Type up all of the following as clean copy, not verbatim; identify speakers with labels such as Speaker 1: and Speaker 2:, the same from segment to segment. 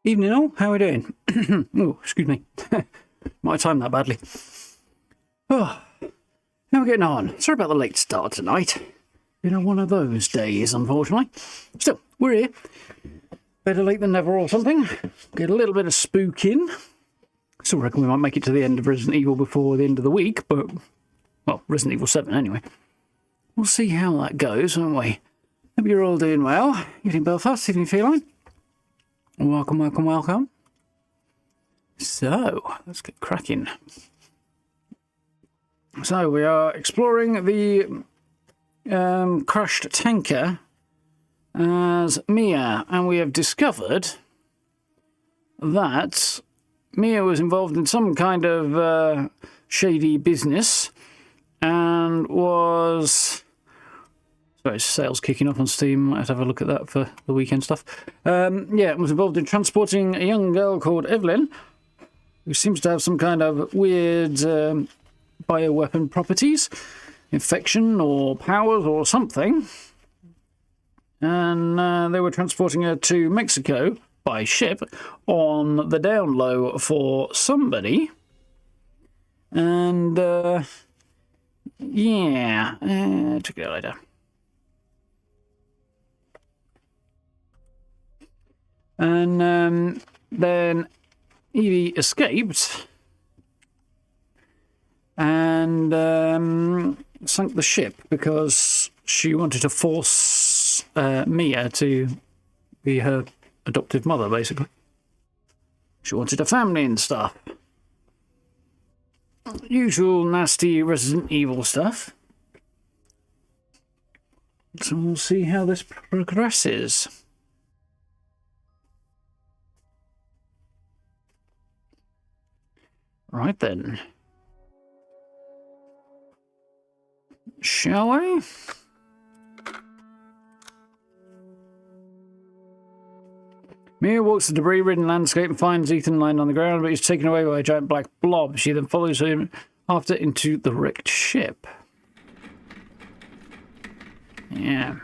Speaker 1: Evening all, how are we doing? Oh, excuse me. Might have timed that badly. Oh, how are we getting on? Sorry about the late start tonight. Been one of those days, unfortunately. Still, we're here. Better late than never or something. Get a little bit of spook in. Still reckon we might make it to the end of Resident Evil before the end of the week, but... well, Resident Evil 7 anyway. We'll see how that goes, won't we? Hope you're all doing well. Evening Belfast, evening Feline. Welcome, welcome, welcome. So, let's get cracking. So, we are exploring the crashed tanker as Mia, and we have discovered that Mia was involved in some kind of shady business and was... sorry, sales kicking off on Steam. Might have to have a look at that for the weekend stuff. Yeah, was involved in transporting a young girl called Evelyn, who seems to have some kind of weird bioweapon properties, infection or powers or something. And they were transporting her to Mexico by ship on the down low for somebody. And, yeah, check it out later. And then Evie escaped and sank the ship because she wanted to force Mia to be her adoptive mother, basically. She wanted a family and stuff. Usual nasty Resident Evil stuff. So we'll see how this progresses. Right then. Shall we? Mia walks the debris-ridden landscape and finds Ethan lying on the ground, but he's taken away by a giant black blob. She then follows him after into the wrecked ship. Yeah.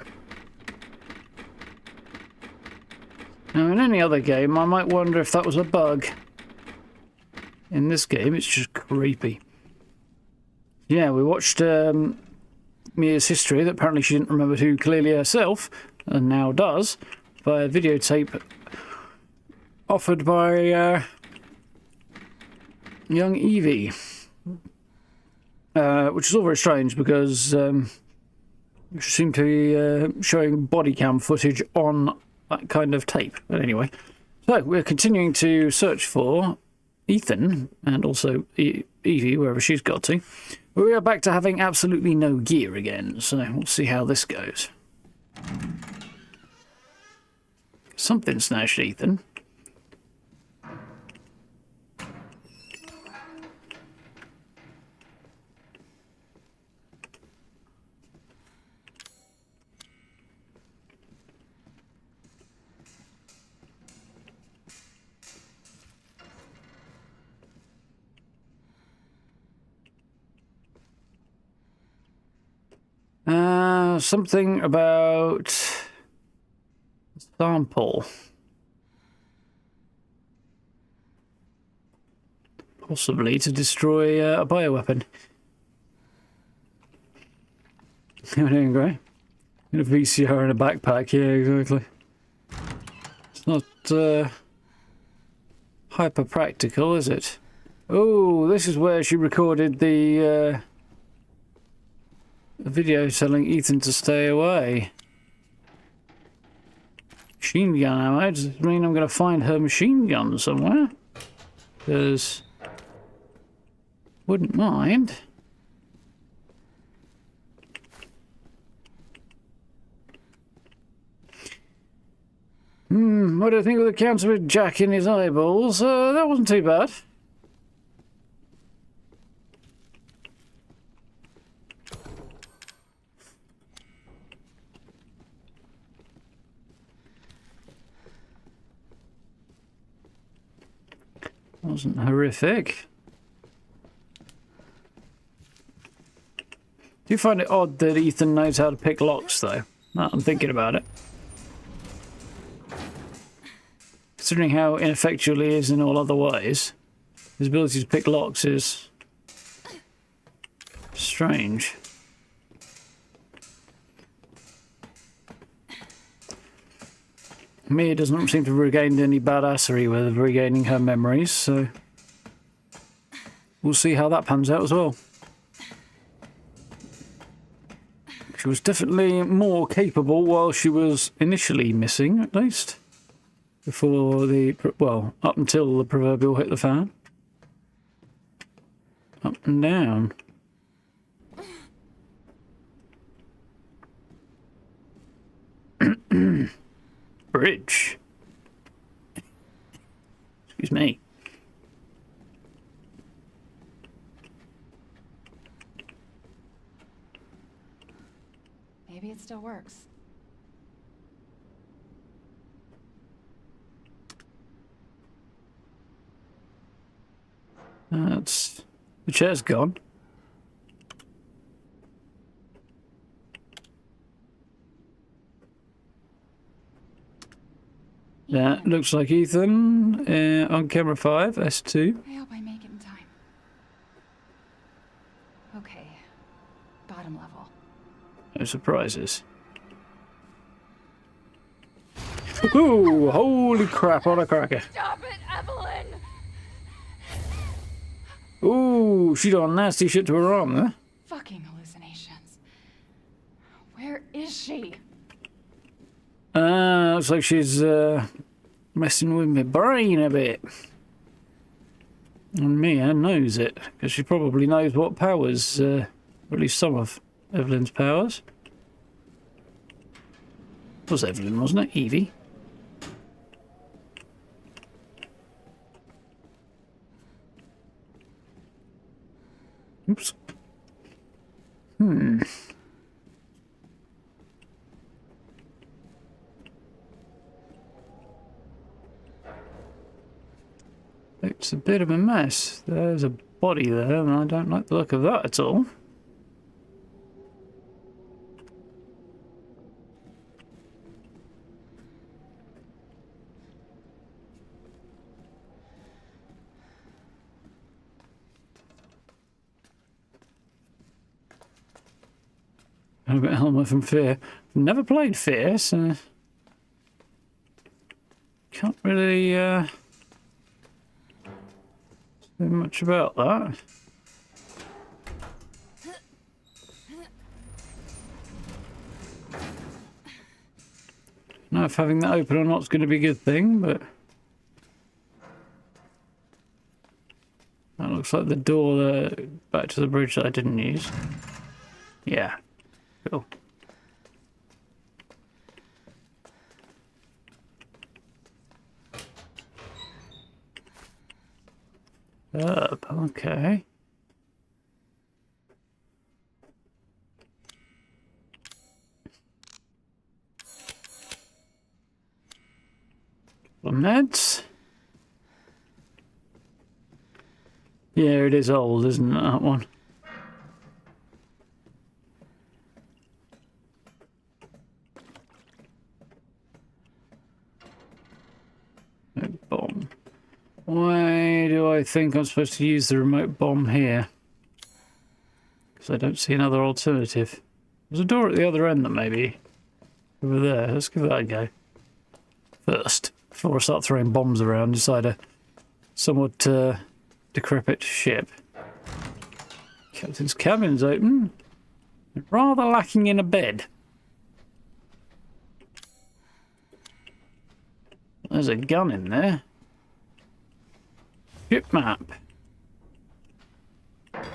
Speaker 1: Now, in any other game, I might wonder if that was a bug. In this game, it's just creepy. Yeah, we watched Mia's history that apparently she didn't remember too clearly herself, and now does, via videotape offered by young Evie. Which is all very strange because she seemed to be showing body cam footage on that kind of tape. But anyway, so we're continuing to search for Ethan and also Evie, wherever she's got to. But we are back to having absolutely no gear again, so we'll see how this goes. Something snatched Ethan. Something about sample. Possibly to destroy a bioweapon. You're doing great. In a VCR and a backpack, yeah, exactly. It's not hyper practical, is it? Oh, this is where she recorded the video telling Ethan to stay away. Machine gun ammo. Does it mean I'm going to find her machine gun somewhere? Because... wouldn't mind. What do you think of the counter with Jack in his eyeballs? That wasn't too bad. Wasn't horrific. Do you find it odd that Ethan knows how to pick locks, though? Now I'm thinking about it. Considering how ineffectual he is in all other ways, his ability to pick locks is strange. Mia doesn't seem to have regained any badassery with regaining her memories, so we'll see how that pans out as well. She was definitely more capable while she was initially missing, at least. Before the, well, up until the proverbial hit the fan. Up and down. Bridge. Excuse me.
Speaker 2: Maybe it still works.
Speaker 1: That's... the chair's gone. That looks like Ethan on camera 5, S2.
Speaker 2: I hope I make it in time. Okay. Bottom level.
Speaker 1: No surprises. Ooh, holy crap on a cracker.
Speaker 2: Stop it, Evelyn!
Speaker 1: Ooh, she done nasty shit to her arm there.
Speaker 2: Fucking hallucinations. Where is she?
Speaker 1: Looks like she's messing with my brain a bit. And Mia knows it, because she probably knows what powers, or at least some of Evelyn's powers. It was Evelyn, wasn't it? Evie. Oops. It's a bit of a mess. There's a body there, and I don't like the look of that at all. I've got Helmer from Fear. Never played Fear, so can't really say much about that. Know if having that open or not is going to be a good thing, but that looks like the door back to the bridge that I didn't use. Yeah. Cool. Up, okay. Meds. Yeah, it is old, isn't it, that one? Bomb. Why do I think I'm supposed to use the remote bomb here? Because I don't see another alternative. There's a door at the other end that maybe over there. Let's give that a go first before I start throwing bombs around inside a somewhat decrepit ship. Captain's cabin's open. Rather lacking in a bed. There's a gun in there. Ship map.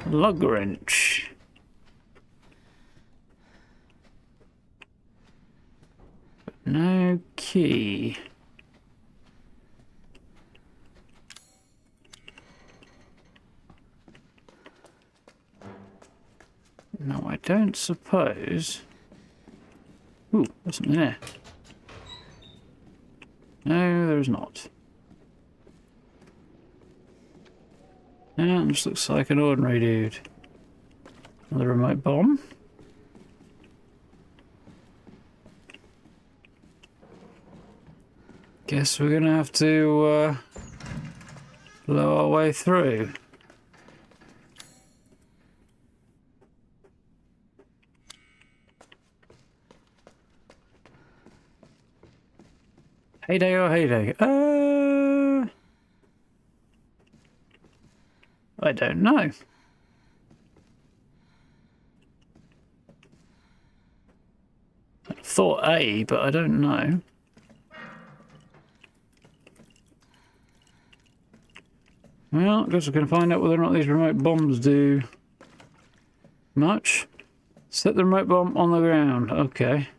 Speaker 1: Lug wrench. No key. No, I don't suppose. Ooh, there's something there. No, there's not. Yeah, this looks like an ordinary dude. Another remote bomb. Guess we're gonna have to blow our way through. Heyday or heyday? I don't know. I thought A, but I don't know. Well, I guess we're going to find out whether or not these remote bombs do much. Set the remote bomb on the ground. Okay.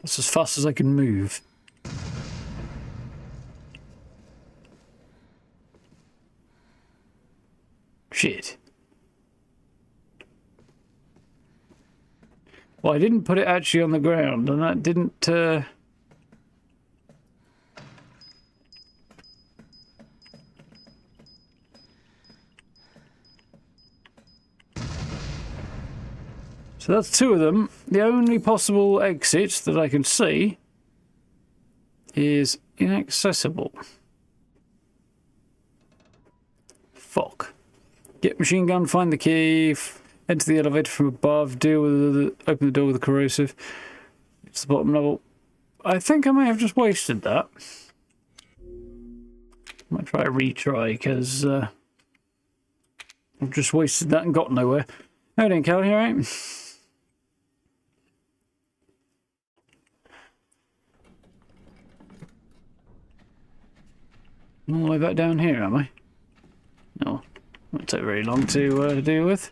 Speaker 1: That's as fast as I can move. Shit. Well, I didn't put it actually on the ground, and that didn't, So that's two of them. The only possible exit that I can see is inaccessible. Fuck. Get machine gun, find the key, enter the elevator from above, deal with open the door with the corrosive. It's the bottom level. I think I may have just wasted that. I might try a retry because I've just wasted that and got nowhere. How then, Cal, you alright? All the way back down here, am I? No, won't take very long to deal with.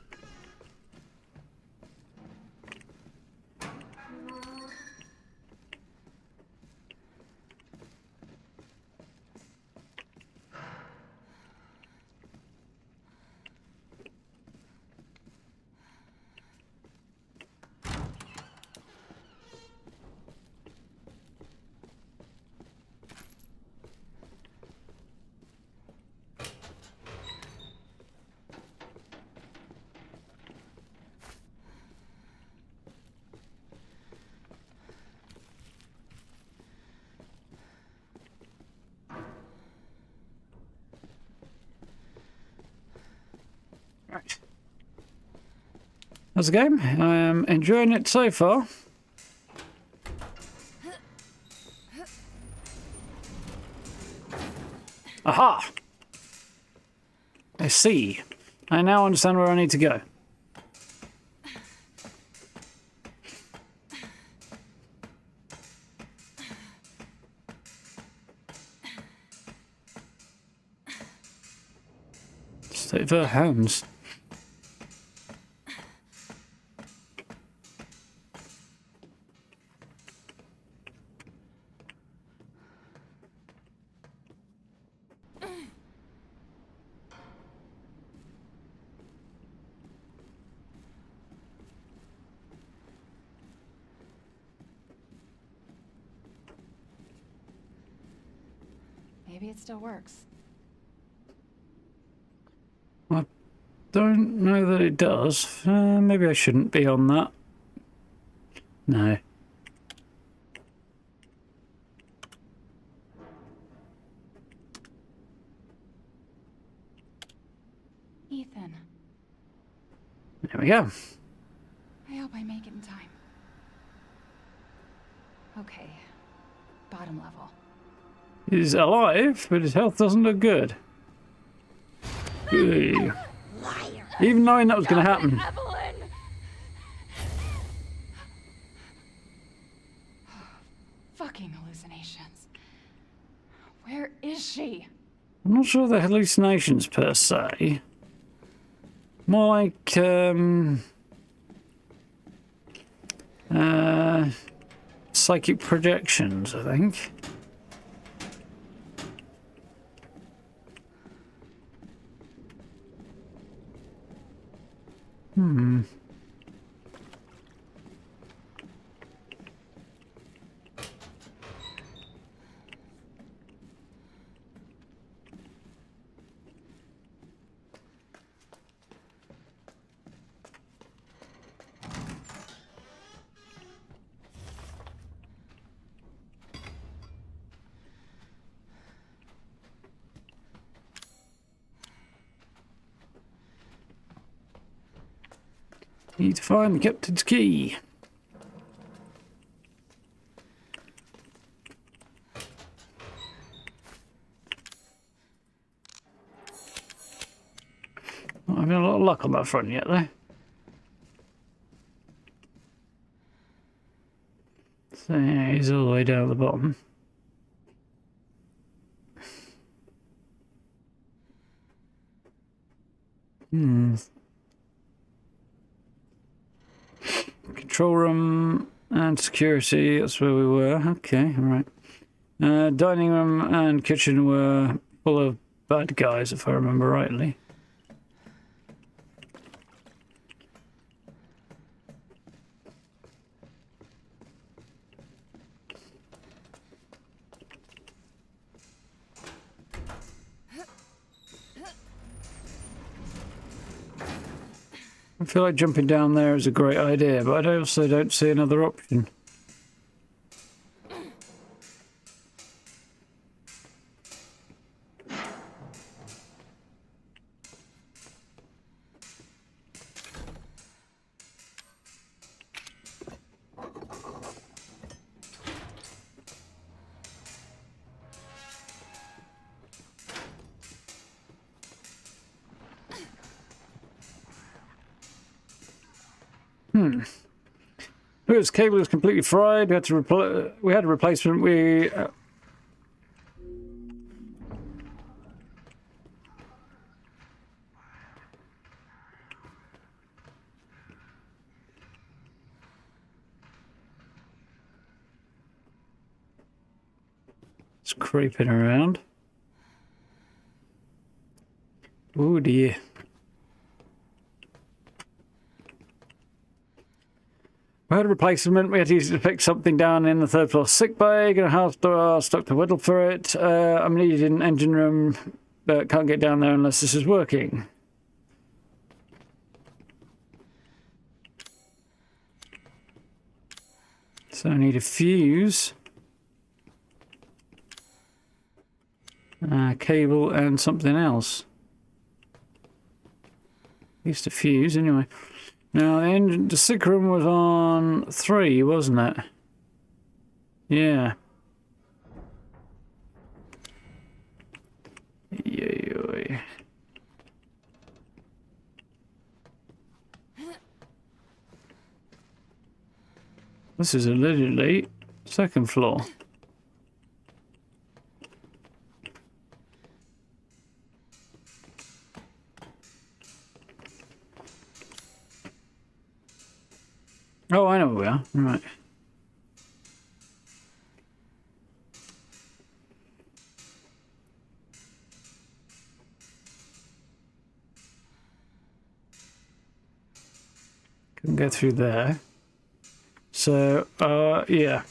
Speaker 1: Right. How's the game? I am enjoying it so far. Aha! I see. I now understand where I need to go. State of her hands.
Speaker 2: Maybe it still works.
Speaker 1: I don't know that it does. Maybe I shouldn't be on that. No.
Speaker 2: Ethan,
Speaker 1: There we go.
Speaker 2: I hope I make it in time. Okay, bottom level.
Speaker 1: He's alive, but his health doesn't look good. Ugh. Even knowing that was going to happen.
Speaker 2: Evelyn! Fucking hallucinations. Where is she?
Speaker 1: I'm not sure they're hallucinations per se. More like psychic projections, I think. Need to find the captain's key. Not having a lot of luck on that front yet, though. So yeah, he's all the way down at the bottom. Control room and security, that's where we were. Okay, alright. Dining room and kitchen were full of bad guys, if I remember rightly. I feel like jumping down there is a great idea, but I also don't see another option. This cable is completely fried. We had a replacement. It's creeping around. Oh dear. We had a replacement. We had to use it to pick something down in the third floor sick bay. Gonna have to stuck to whittle for it. I'm needed in engine room, but can't get down there unless this is working. So I need a fuse, cable, and something else. At least a fuse, anyway. Now, the sick room was on 3, wasn't it? Yeah. Yeah. This is allegedly second floor. Oh, I know where we are. Right. Couldn't go through there. So, yeah.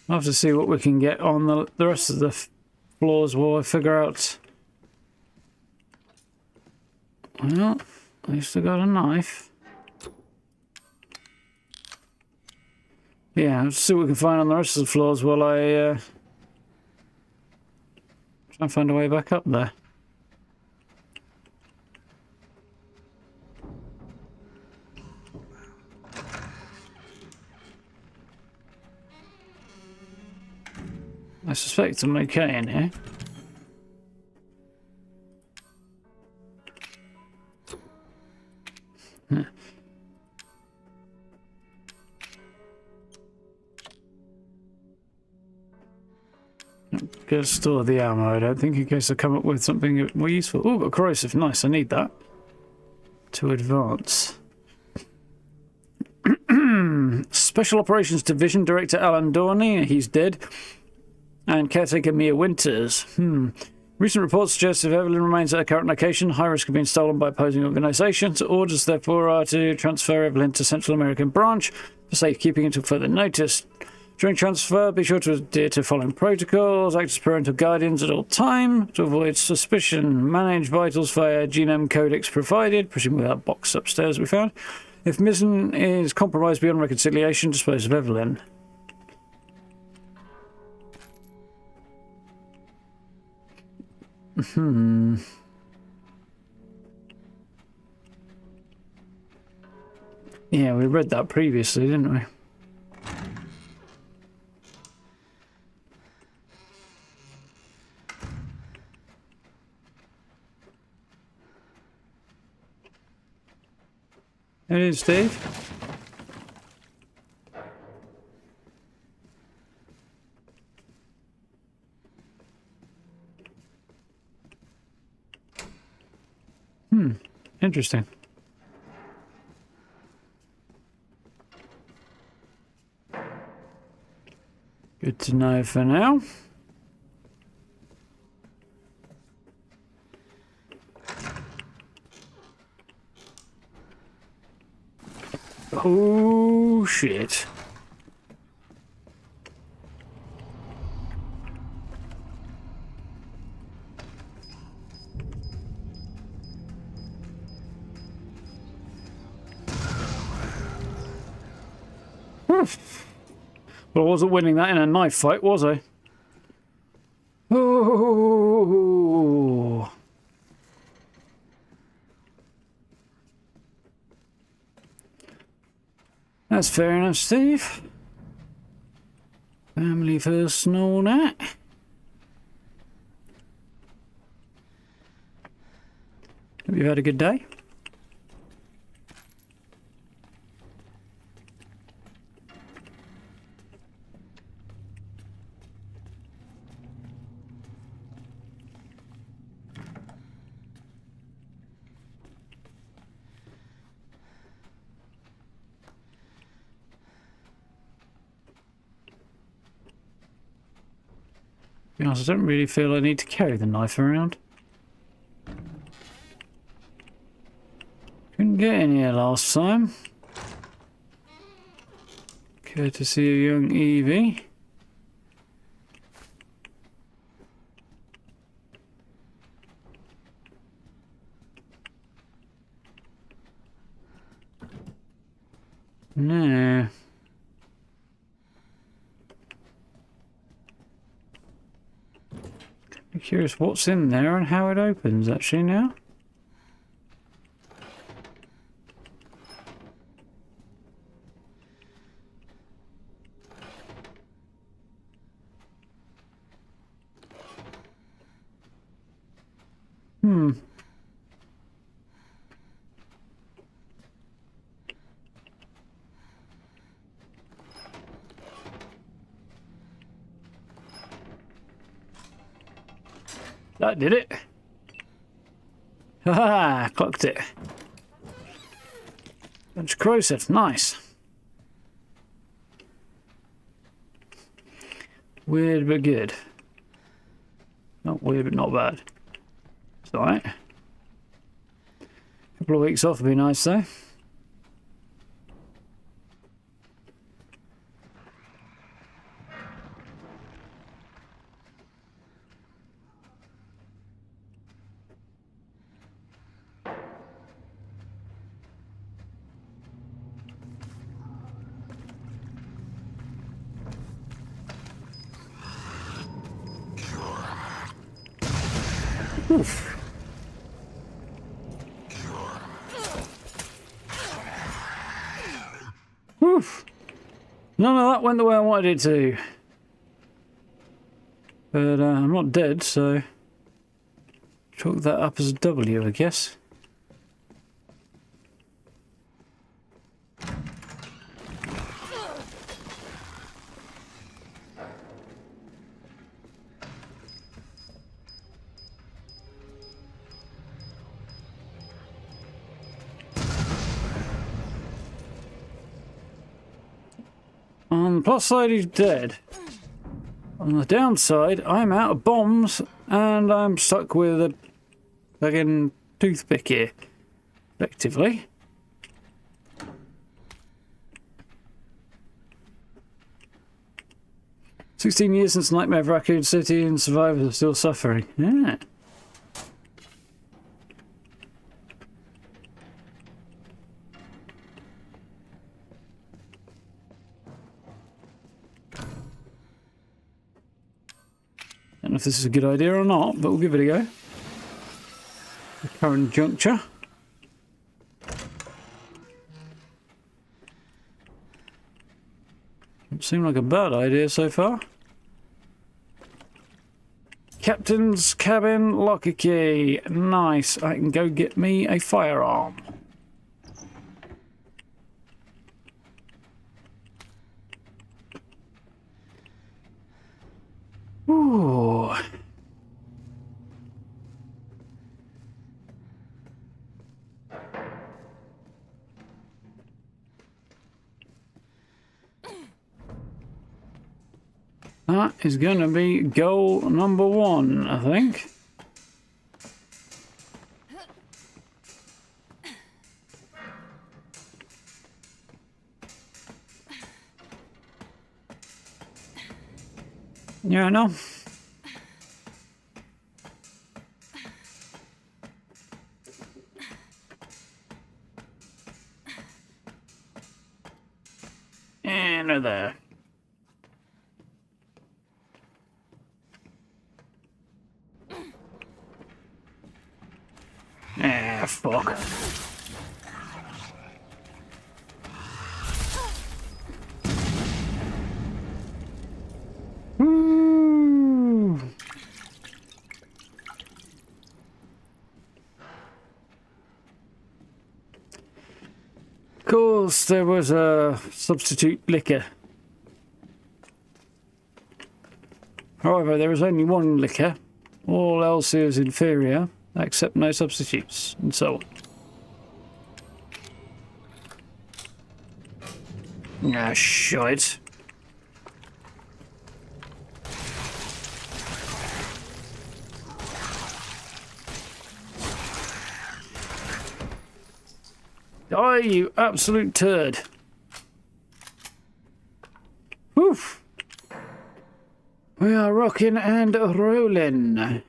Speaker 1: I'll have to see what we can get on the rest of the floors while I figure out... Well, at least I got a knife. Yeah, let's see what we can find on the rest of the floors while I try and find a way back up there. I suspect I'm okay in here. Gonna store the ammo, I don't think, in case I come up with something more useful. Oh, got corrosive. Nice, I need that to advance. Special Operations Division Director Alan Dorney, he's dead. And caretaker Mia Winters. Recent reports suggest if Evelyn remains at her current location, high risk of being stolen by opposing organisations. Orders, therefore, are to transfer Evelyn to Central American Branch for safekeeping until further notice. During transfer, be sure to adhere to following protocols. Act as parental guardians at all time to avoid suspicion. Manage vitals via genome codex provided, presumably that box upstairs we found. If Mizzen is compromised beyond reconciliation, dispose of Evelyn. Yeah, we read that previously, didn't we? It is, Steve. Interesting. Good to know for now. Oh, shit. Well, I wasn't winning that in a knife fight, was I? Oh. That's fair enough, Steve. Family first and all that. Hope you've had a good day. To be honest, I don't really feel I need to carry the knife around. Couldn't get in here last time. Courtesy of young Evie. No. I'm curious what's in there and how it opens actually now. That did it. Haha, clocked it. Bunch of crowsets, nice. Weird but good. Not weird but not bad. It's alright. Couple of weeks off would be nice though. Oof. Oof. None of that went the way I wanted it to. But I'm not dead, so chalk that up as a W, I guess. On the plus side, he's dead. On the downside, I'm out of bombs and I'm stuck with a fucking toothpick here, effectively. "16 years since Nightmare of Raccoon City and survivors are still suffering." Yeah. Don't know if this is a good idea or not, but we'll give it a go. The current juncture. Seemed like a bad idea so far. Captain's cabin locker key. Nice. I can go get me a firearm. Ooh. That is going to be goal number 1, I think. Yeah, no. And there. Ah, fuck. Woo! Of course, there was a substitute liquor. However, there is only one liquor. All else is inferior, except no substitutes, and so on. Ah, shite. Die, you absolute turd. Woof. We are rocking and rolling.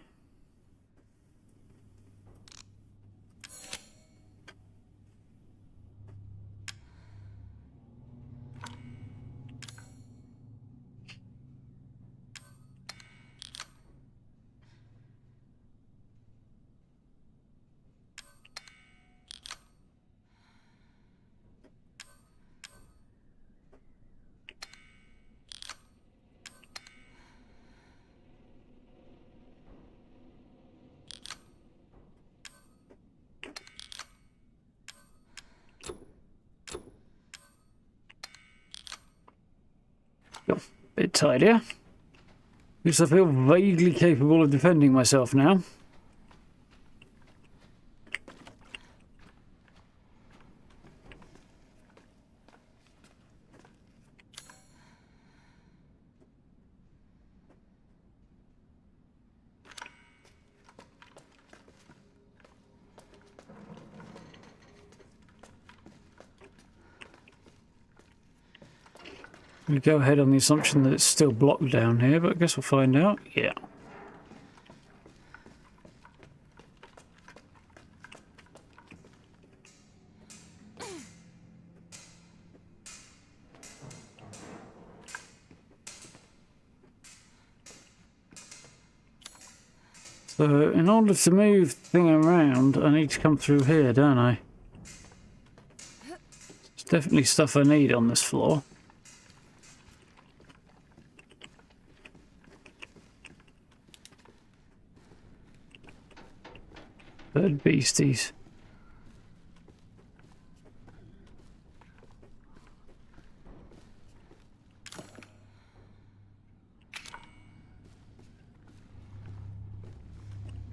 Speaker 1: Bit tidier. At least I feel vaguely capable of defending myself now. We go ahead on the assumption that it's still blocked down here, but I guess we'll find out. Yeah. So, in order to move the thing around, I need to come through here, don't I? There's definitely stuff I need on this floor. Bird beasties.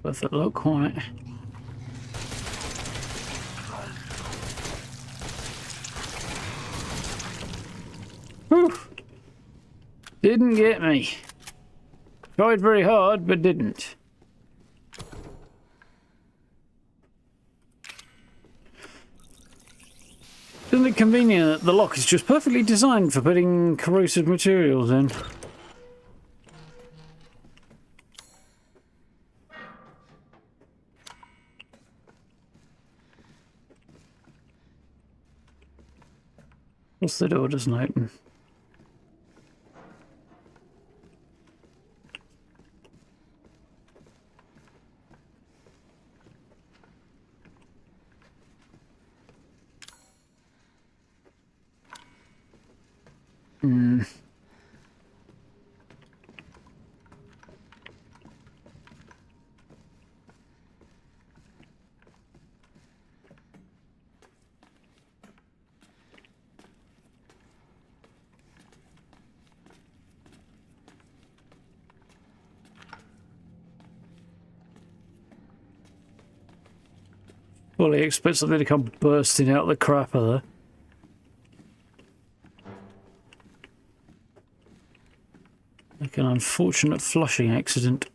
Speaker 1: Worth a look, won't it? Whew. Didn't get me. Tried very hard, but didn't. Isn't it convenient that the lock is just perfectly designed for putting corrosive materials in? What's the door doesn't open? fully expect something to come bursting out of the crapper there. Like an unfortunate flushing accident.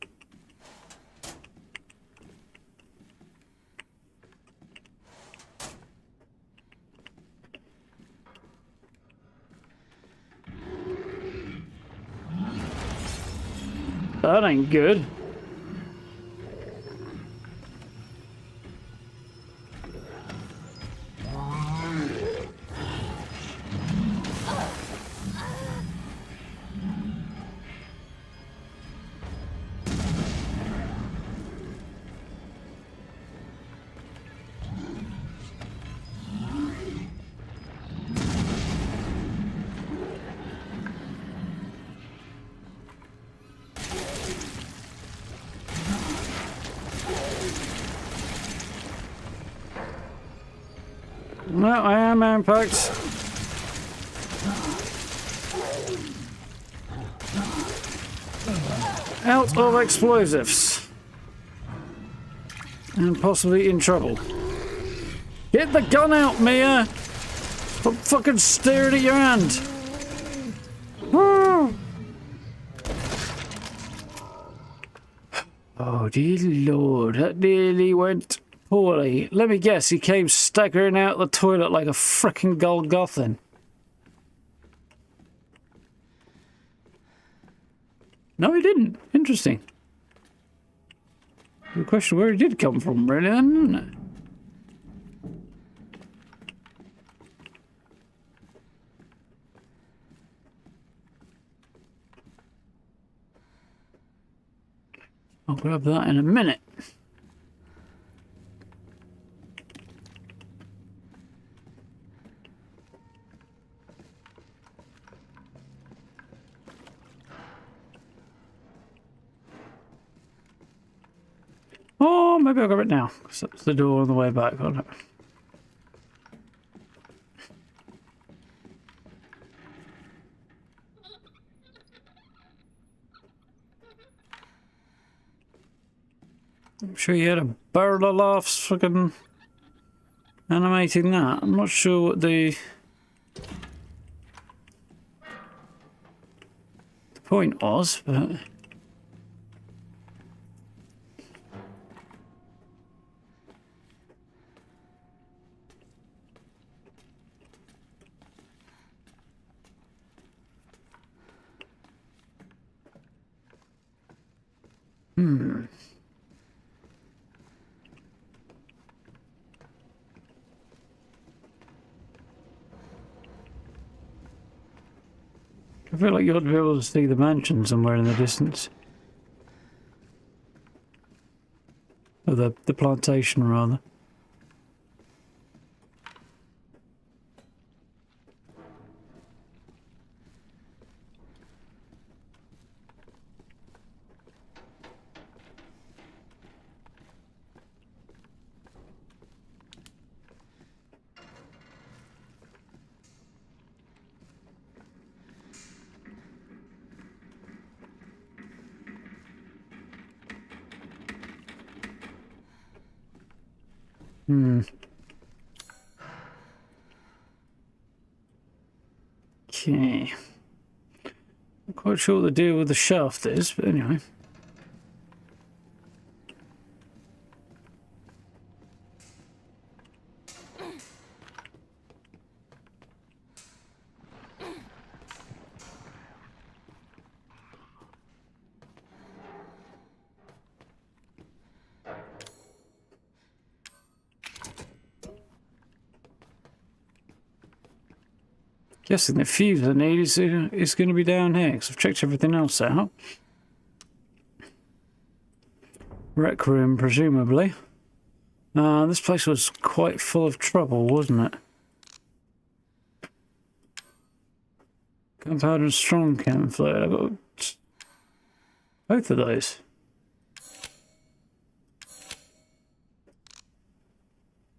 Speaker 1: That ain't good. No, I am impact. Out of explosives. And possibly in trouble. Get the gun out, Mia! Stop fucking staring at your hand! Woo! Oh dear lord, that nearly went poorly. Let me guess, he came staggering out the toilet like a frickin' Golgothan. No, he didn't. Interesting. The question where he did come from, really, then, isn't it? I'll grab that in a minute. Oh, maybe I'll grab it now, because that's the door on the way back, on it. I'm sure you had a barrel of laughs fucking animating that. I'm not sure what the point was, but... I feel like you ought to be able to see the mansion somewhere in the distance. Or the plantation, rather. Okay. Not quite sure what the deal with the shaft is, but anyway. Guessing the fuse I need is going to be down here, because I've checked everything else out. Rec room, presumably. This place was quite full of trouble, wasn't it? Gunpowder and strong chem fluid. I've got both of those.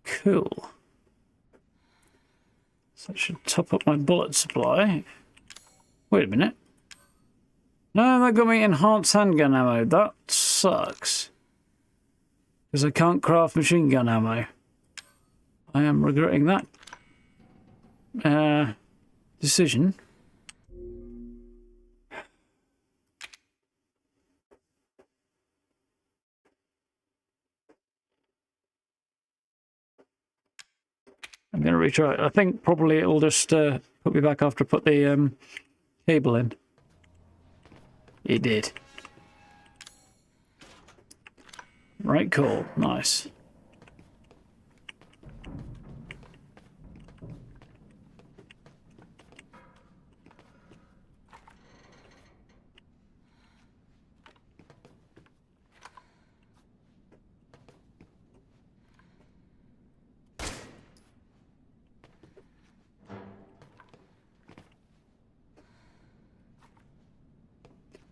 Speaker 1: Cool. So I should top up my bullet supply. Wait a minute. No, that got me enhanced handgun ammo. That sucks. Because I can't craft machine gun ammo. I am regretting that decision. I'm going to retry it. I think probably it'll just put me back after I put the cable in. It did. Right, cool. Nice.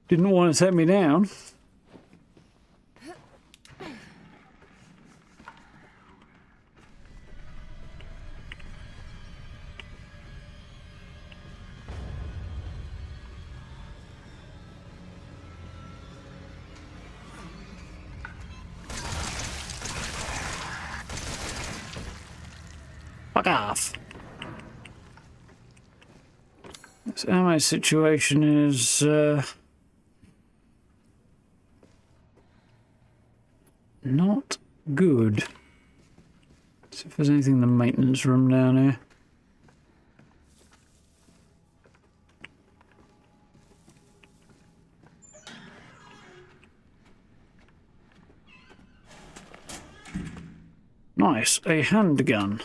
Speaker 1: Didn't want to take me down. Fuck off. This ammo situation is not good. See if there's anything in the maintenance room down here. Nice, a handgun.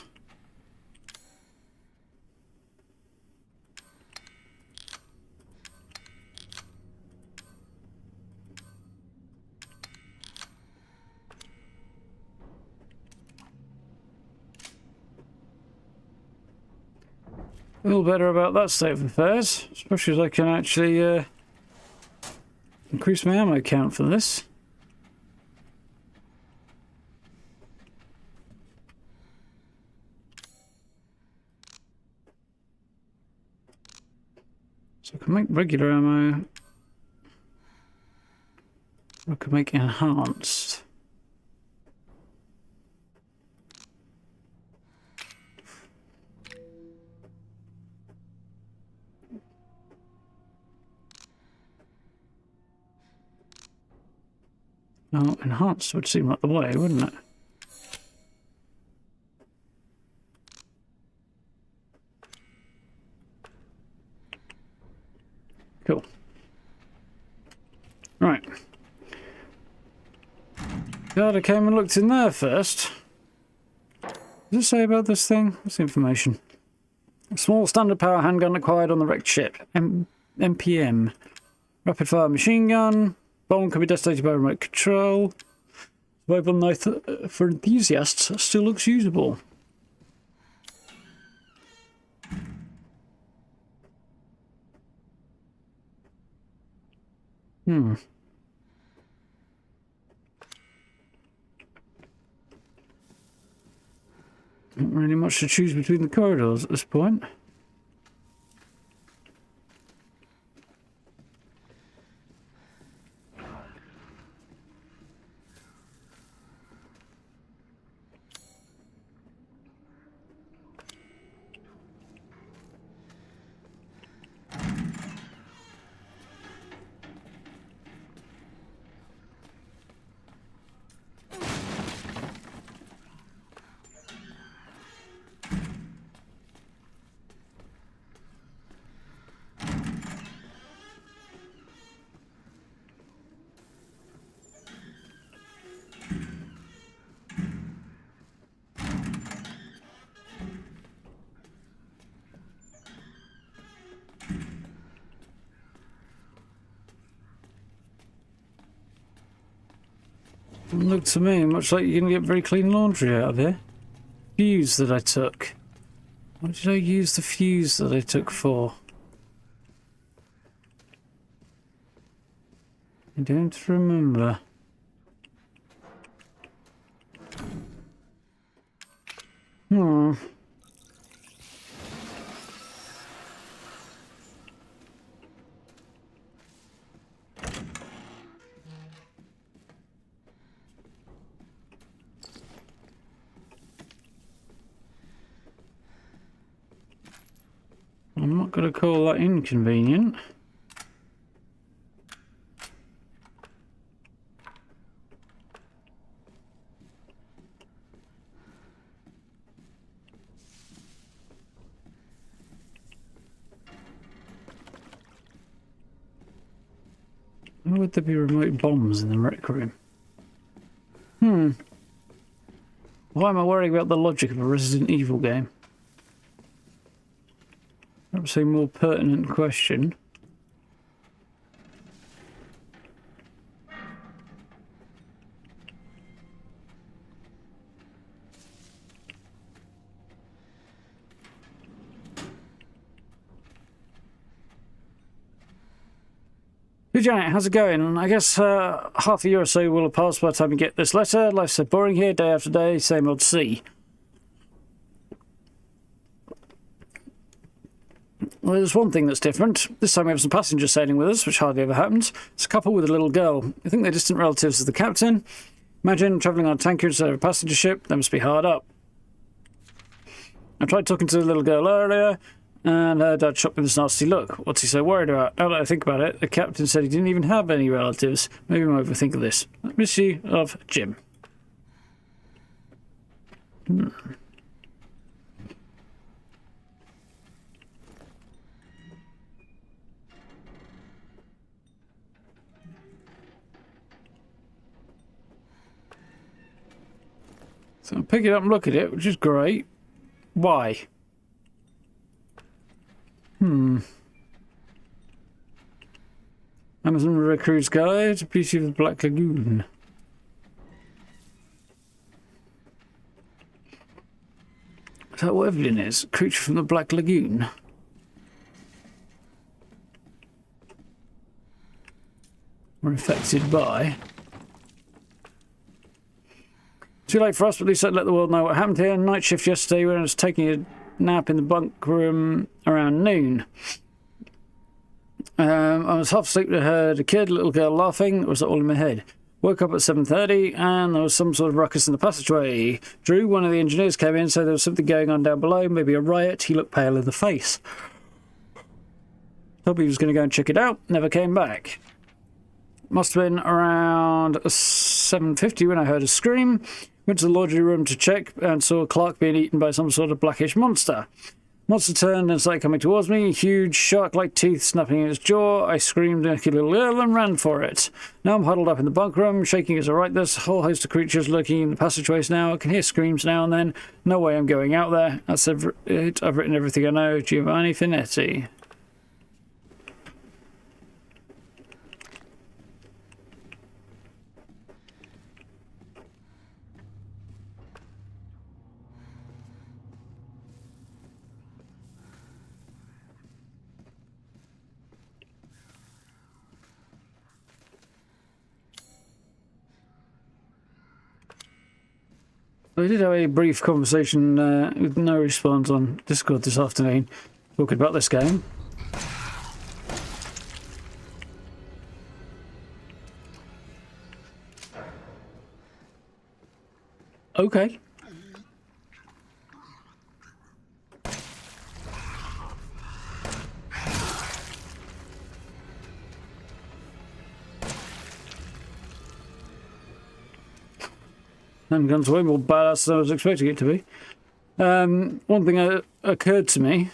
Speaker 1: A little better about that state of affairs, especially as I can actually increase my ammo count for this. So I can make regular ammo, or I can make enhanced. Now, enhanced would seem like the way, wouldn't it? Cool. Right. God, I came and looked in there first. Does it say about this thing? What's the information? A small standard power handgun acquired on the wrecked ship. MPM. Rapid fire machine gun. Bomb can be detonated by remote control. Survival knife for enthusiasts still looks usable. Not really much to choose between the corridors at this point. Look to me much like you're going to get very clean laundry out of here. Fuse that I took. What did I use the fuse that I took for? I don't remember. I'm not going to call that inconvenient. Why would there be remote bombs in the rec room? Why am I worrying about the logic of a Resident Evil game? Perhaps a more pertinent question. Hey Janet, how's it going? I guess half a year or so will have passed by the time you get this letter. Life's so boring here, day after day, same old sea. Well, there's one thing that's different. This time we have some passengers sailing with us, which hardly ever happens. It's a couple with a little girl. I think they're distant relatives of the captain. Imagine travelling on a tanker instead of a passenger ship. That must be hard up. I tried talking to the little girl earlier, and her dad shot me this nasty look. What's he so worried about? Now that I think about it, the captain said he didn't even have any relatives. Maybe I'm overthinking this. Miss you of Jim. So I'll pick it up and look at it, which is great. Why? Amazon River Cruise Guide, Beauty of the Black Lagoon. Is that what Evelyn is? Creature from the Black Lagoon. We're infected by. Too late for us, but at least I'd let the world know what happened here. Night shift yesterday when I was taking a nap in the bunk room around noon. I was half asleep and I heard a kid, a little girl laughing. It was all in my head. Woke up at 7:30 and there was some sort of ruckus in the passageway. Drew, one of the engineers, came in, said there was something going on down below, maybe a riot. He looked pale in the face. Told me he was going to go and check it out. Never came back. Must have been around 7:50 when I heard a scream. Went to the laundry room to check and saw Clark being eaten by some sort of blackish monster. Monster turned and started coming towards me, huge shark-like teeth snapping in its jaw. I screamed like a little girl and ran for it. Now I'm huddled up in the bunk room, shaking as I write this. A whole host of creatures lurking in the passageways now. I can hear screams now and then. No way I'm going out there. That's it. I've written everything I know. Giovanni Finetti. We did have a brief conversation with no response on Discord this afternoon, talking about this game. Okay. Handgun's way more badass than I was expecting it to be. One thing occurred to me.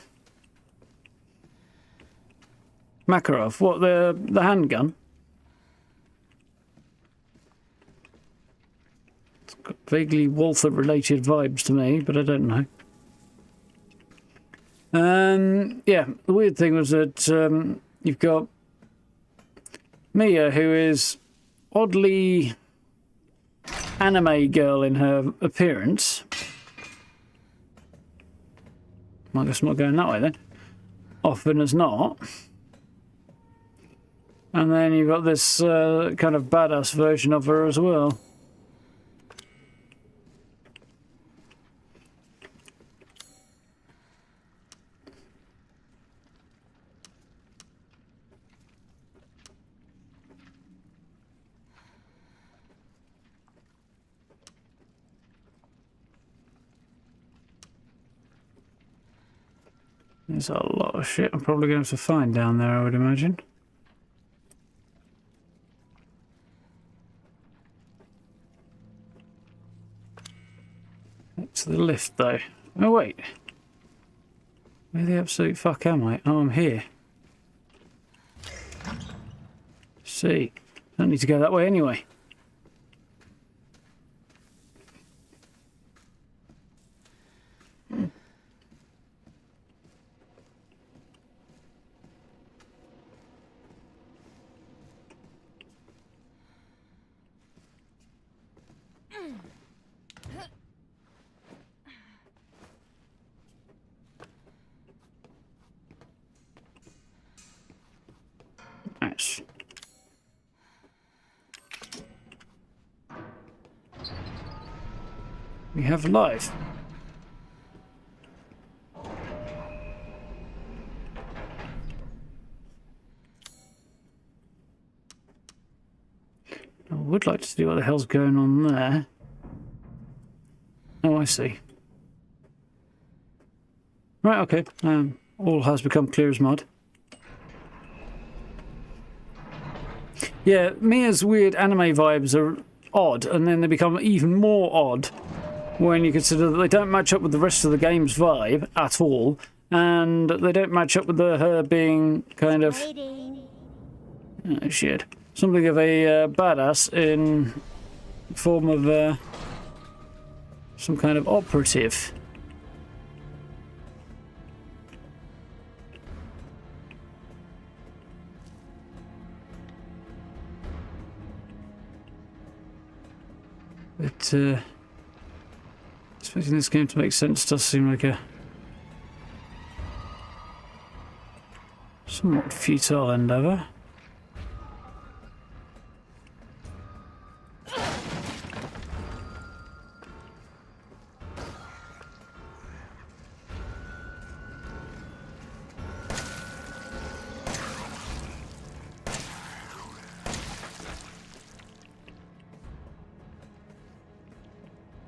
Speaker 1: Makarov, what, the handgun? It's got vaguely Walther-related vibes to me, but I don't know. Yeah, the weird thing was that you've got Mia, who is oddly anime girl in her appearance. I guess I'm not going that way then. Often as not. And then you've got this kind of badass version of her as well. There's a lot of shit I'm probably going to have to find down there, I would imagine. That's the lift, though. Oh, wait. Where the absolute fuck am I? Oh, I'm here. See. Don't need to go that way anyway. Nice. We have life. I would like to see what the hell's going on there. Oh, I see. Right, okay. All has become clear as mud. Yeah, Mia's weird anime vibes are odd, and then they become even more odd when you consider that they don't match up with the rest of the game's vibe at all, and they don't match up with her being kind of... Oh, shit. Something of a badass in form of some kind of operative. But expecting this game to make sense does seem like a somewhat futile endeavour.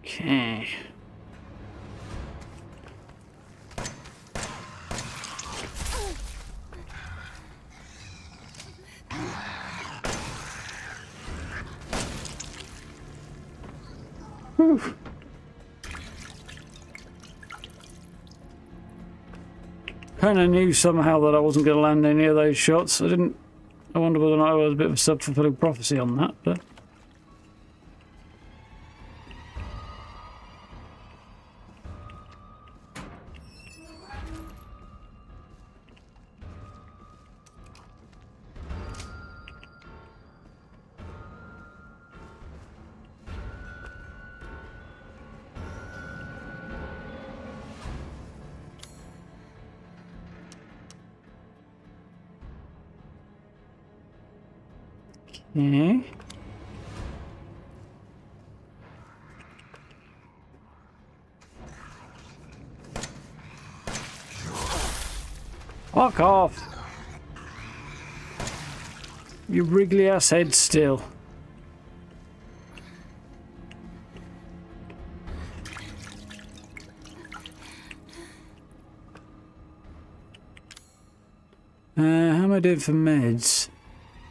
Speaker 1: Okay. Whew. Kind of knew somehow that I wasn't going to land any of those shots. I wonder whether or not I was a bit of a self-fulfilling prophecy on that, but... Okay. Fuck off! You wriggly ass head still. How am I doing for meds?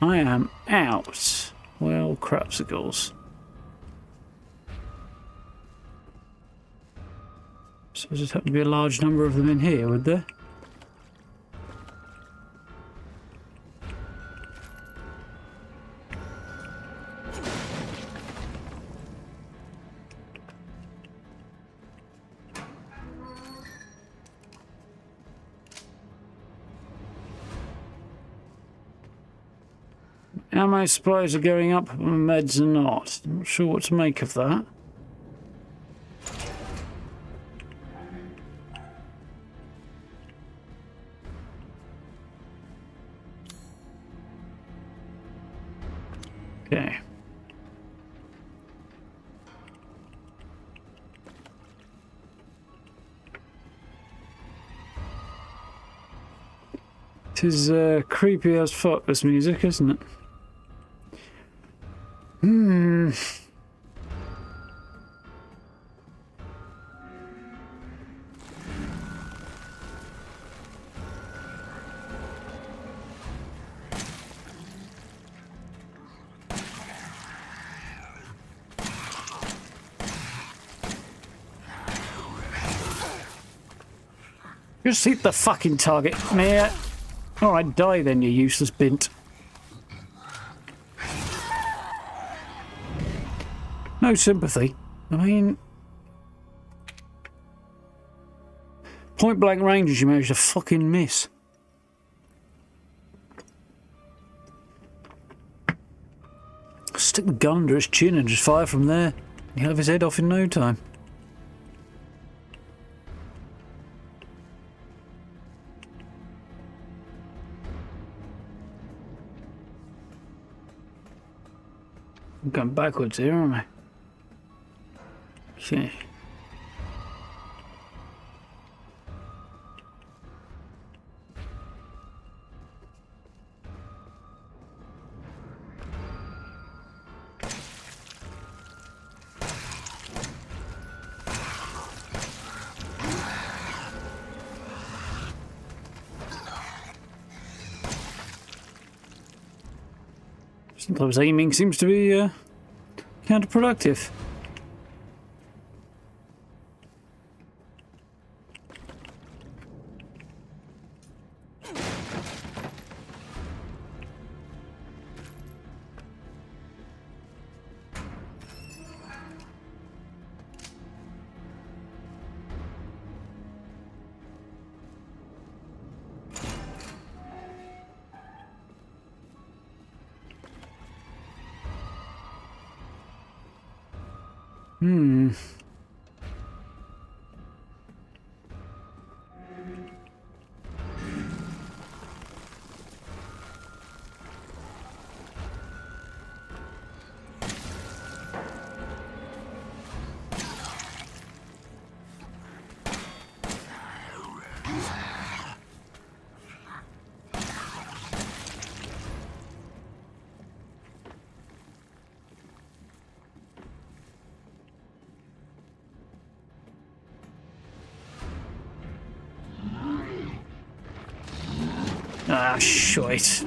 Speaker 1: I am out. Well, crapsicles. Suppose there'd have to be a large number of them in here, would there? Ammo supplies are going up, but my meds are not. I'm not sure what to make of that. Okay. It is creepy as fuck, this music, isn't it? Just hit the fucking target. Yeah. Alright, die then, you useless bint. No sympathy. I mean... Point blank ranges you managed to fucking miss. Stick the gun under his chin and just fire from there. He'll have his head off in no time. I'm going backwards here, aren't I? Okay. Sometimes aiming seems to be counterproductive. Ah, shite.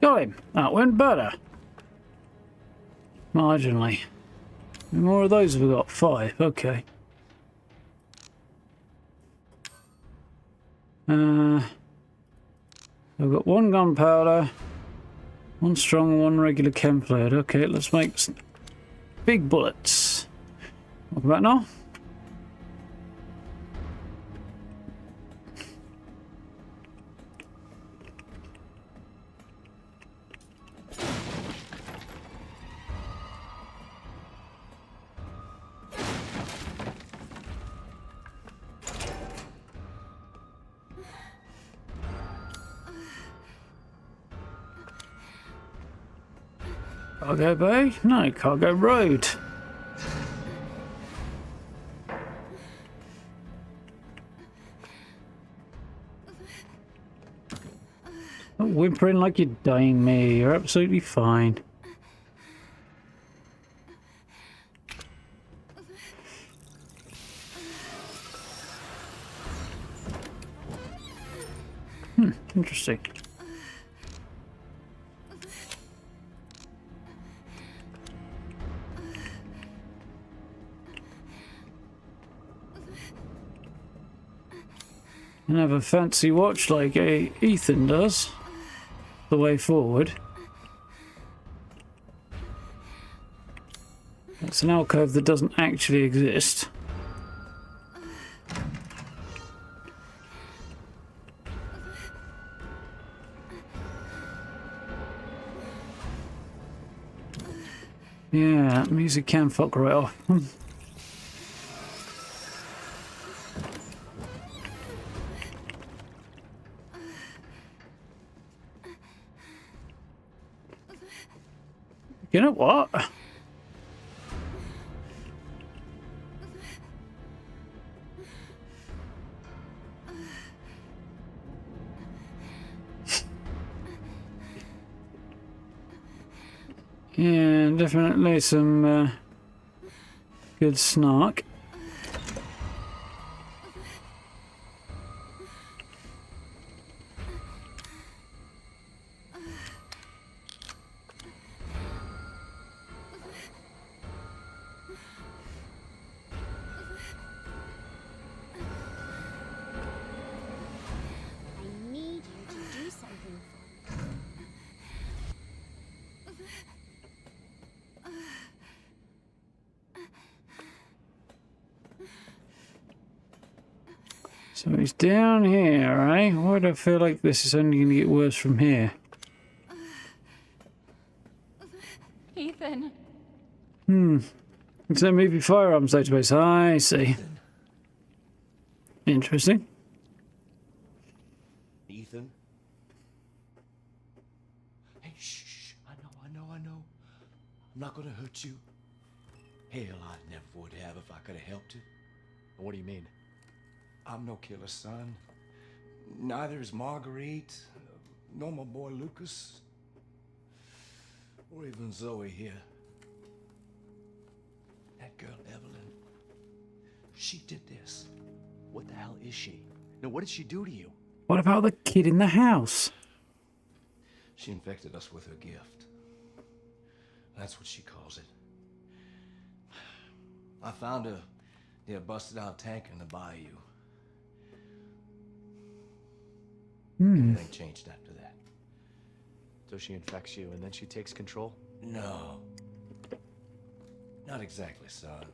Speaker 1: Got him. That went better. Marginally. How many more of those have we got? 5. Okay. I've got 1 gunpowder, 1 strong, 1 regular chem fluid. Okay, let's make some big bullets. Welcome back now. Cargo bay? No, cargo road. Not whimpering like you're dying, me. You're absolutely fine. Interesting. And have a fancy watch like Ethan does. The way forward. That's an alcove that doesn't actually exist. Yeah, music can fuck right off. You know what? Yeah, definitely some good snark.
Speaker 3: I need you to do something for me.
Speaker 1: So he's down here, eh? Why do I feel like this is only going to get worse from here?
Speaker 2: Ethan.
Speaker 1: It's a movie firearms database. I see. Interesting.
Speaker 4: Ethan? Hey, shh. I know. I'm not gonna hurt you. Hell, I never would have if I could have helped it.
Speaker 5: What do you mean?
Speaker 4: I'm no killer, son. Neither is Marguerite, nor my boy Lucas, or even Zoe here. That girl, Evelyn, she did this.
Speaker 5: What the hell is she? No, what did she do to you?
Speaker 1: What about the kid in the house?
Speaker 4: She infected us with her gift. That's what she calls it. I found her near a busted out tank in the bayou. Everything changed after that.
Speaker 5: So she infects you and then she takes control?
Speaker 4: No. Not exactly, son.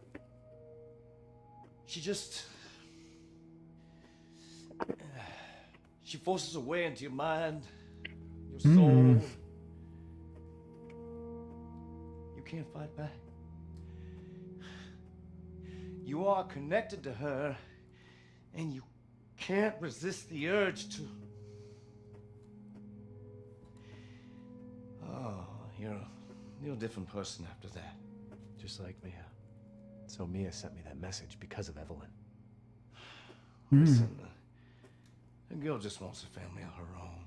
Speaker 4: She just... She forces her way into your mind, your soul. You can't fight back. You are connected to her, and you can't resist the urge to... Oh, you're a different person after that.
Speaker 5: Just like Mia. So Mia sent me that message because of Evelyn.
Speaker 4: Listen, the girl just wants a family of her own.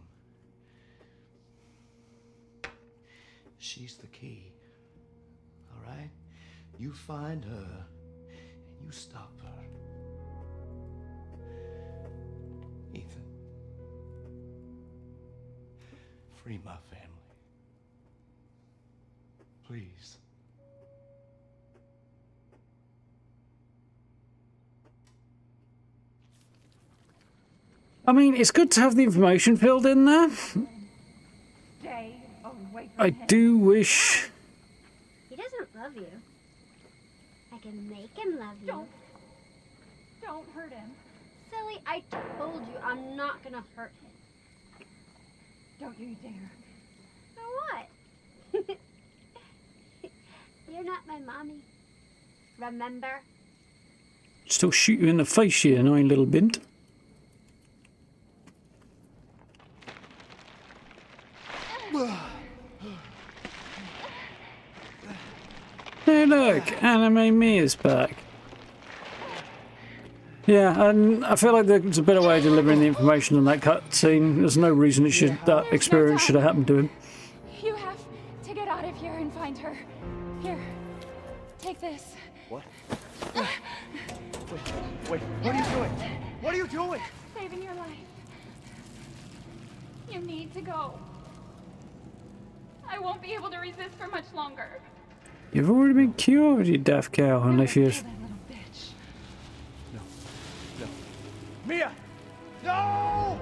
Speaker 4: She's the key. All right? You find her, and you stop her. Ethan. Free my family. Please.
Speaker 1: I mean, it's good to have the information filled in there.
Speaker 2: Stay away from
Speaker 1: I
Speaker 2: him.
Speaker 1: do wish...
Speaker 3: He doesn't love you. I can make him love you.
Speaker 2: Don't hurt him.
Speaker 3: Silly, I told you I'm not gonna hurt him.
Speaker 2: Don't you dare.
Speaker 3: So what? You're not my mommy. Remember?
Speaker 1: Still shoot you in the face, you annoying little bint. Hey look, Anime Mia's back. Yeah, and I feel like there's a better way of delivering the information in that cutscene. There's no reason it should that experience should have happened to him.
Speaker 2: You have to get out of here and find her. Here, take this.
Speaker 5: What? Wait, what are you doing? What are you doing?
Speaker 2: Saving your life. You need to go. I won't be able to resist for much longer.
Speaker 1: You've already been cured, you daft cow, unless you're...
Speaker 2: Kill that little bitch.
Speaker 5: No. Mia! No!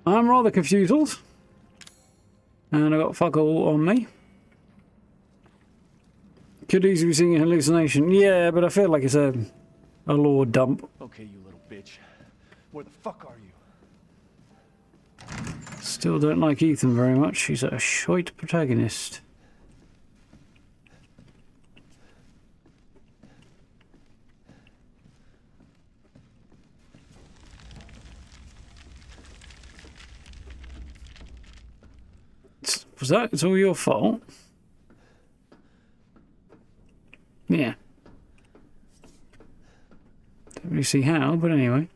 Speaker 1: I'm rather confused. And I got fuck all on me. Could easily be seeing a hallucination. Yeah, but I feel like it's a lore dump.
Speaker 5: Okay, you little bitch. Where the fuck are you?
Speaker 1: Still don't like Ethan very much. He's a shite protagonist. Was that? It's all your fault? Yeah. Don't really see how, but anyway.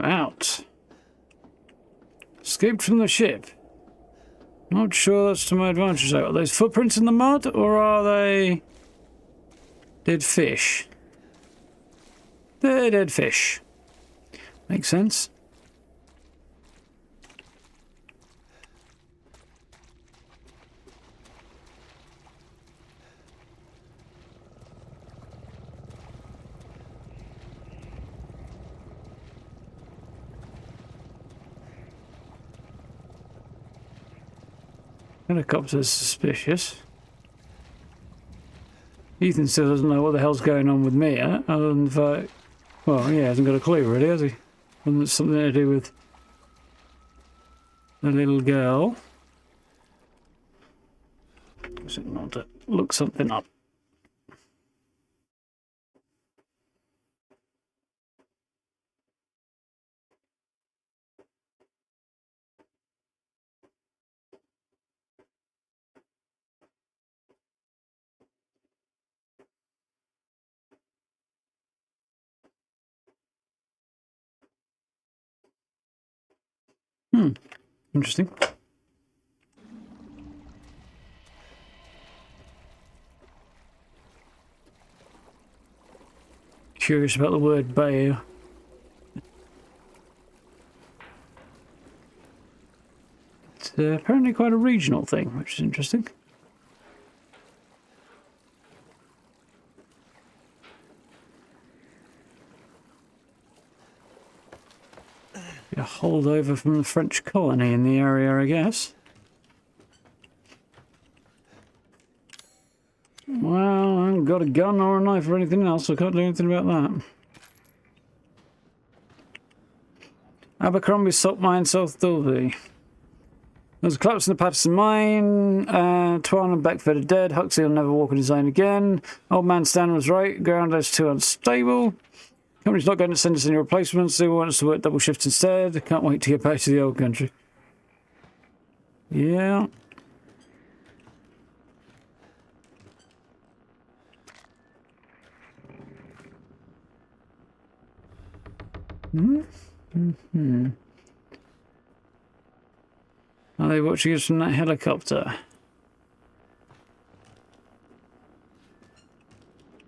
Speaker 1: Out. Escaped from the ship. Not sure that's to my advantage though. Are those footprints in the mud or are they dead fish? They're dead fish. Makes sense. Helicopter's suspicious. Ethan still doesn't know what the hell's going on with Mia, other than the fact, well, yeah, he hasn't got a clue really, has he? And it's something to do with the little girl. Is it not to look something up? Interesting. Curious about the word bayou. It's apparently quite a regional thing, which is interesting. A holdover from the French colony in the area, I guess. Well, I haven't got a gun or a knife or anything else, so I can't do anything about that. Abercrombie salt mine, South Dolby. There's a collapse in the Patterson mine. Twan and Beckford are dead. Huxley will never walk on his own again. Old man Stan was right. Ground is too unstable. Company's not going to send us any replacements. They want us to work double shifts instead. Can't wait to get back to the old country. Yeah. Are they watching us from that helicopter?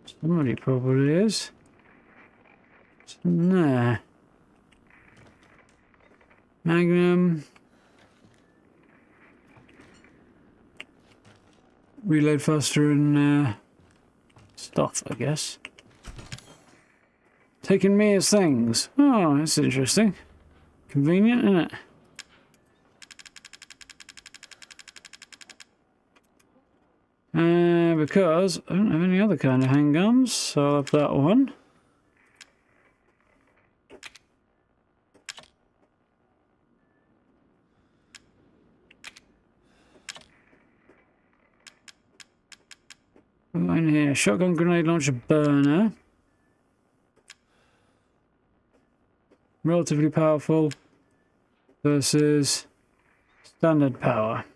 Speaker 1: Somebody probably is. There. Magnum. Reload faster and stuff, I guess. Taking me as things. Oh, that's interesting. Convenient, isn't it? Because I don't have any other kind of handguns, so I'll have that one. What in here? Shotgun, grenade launcher, burner. Relatively powerful versus standard power.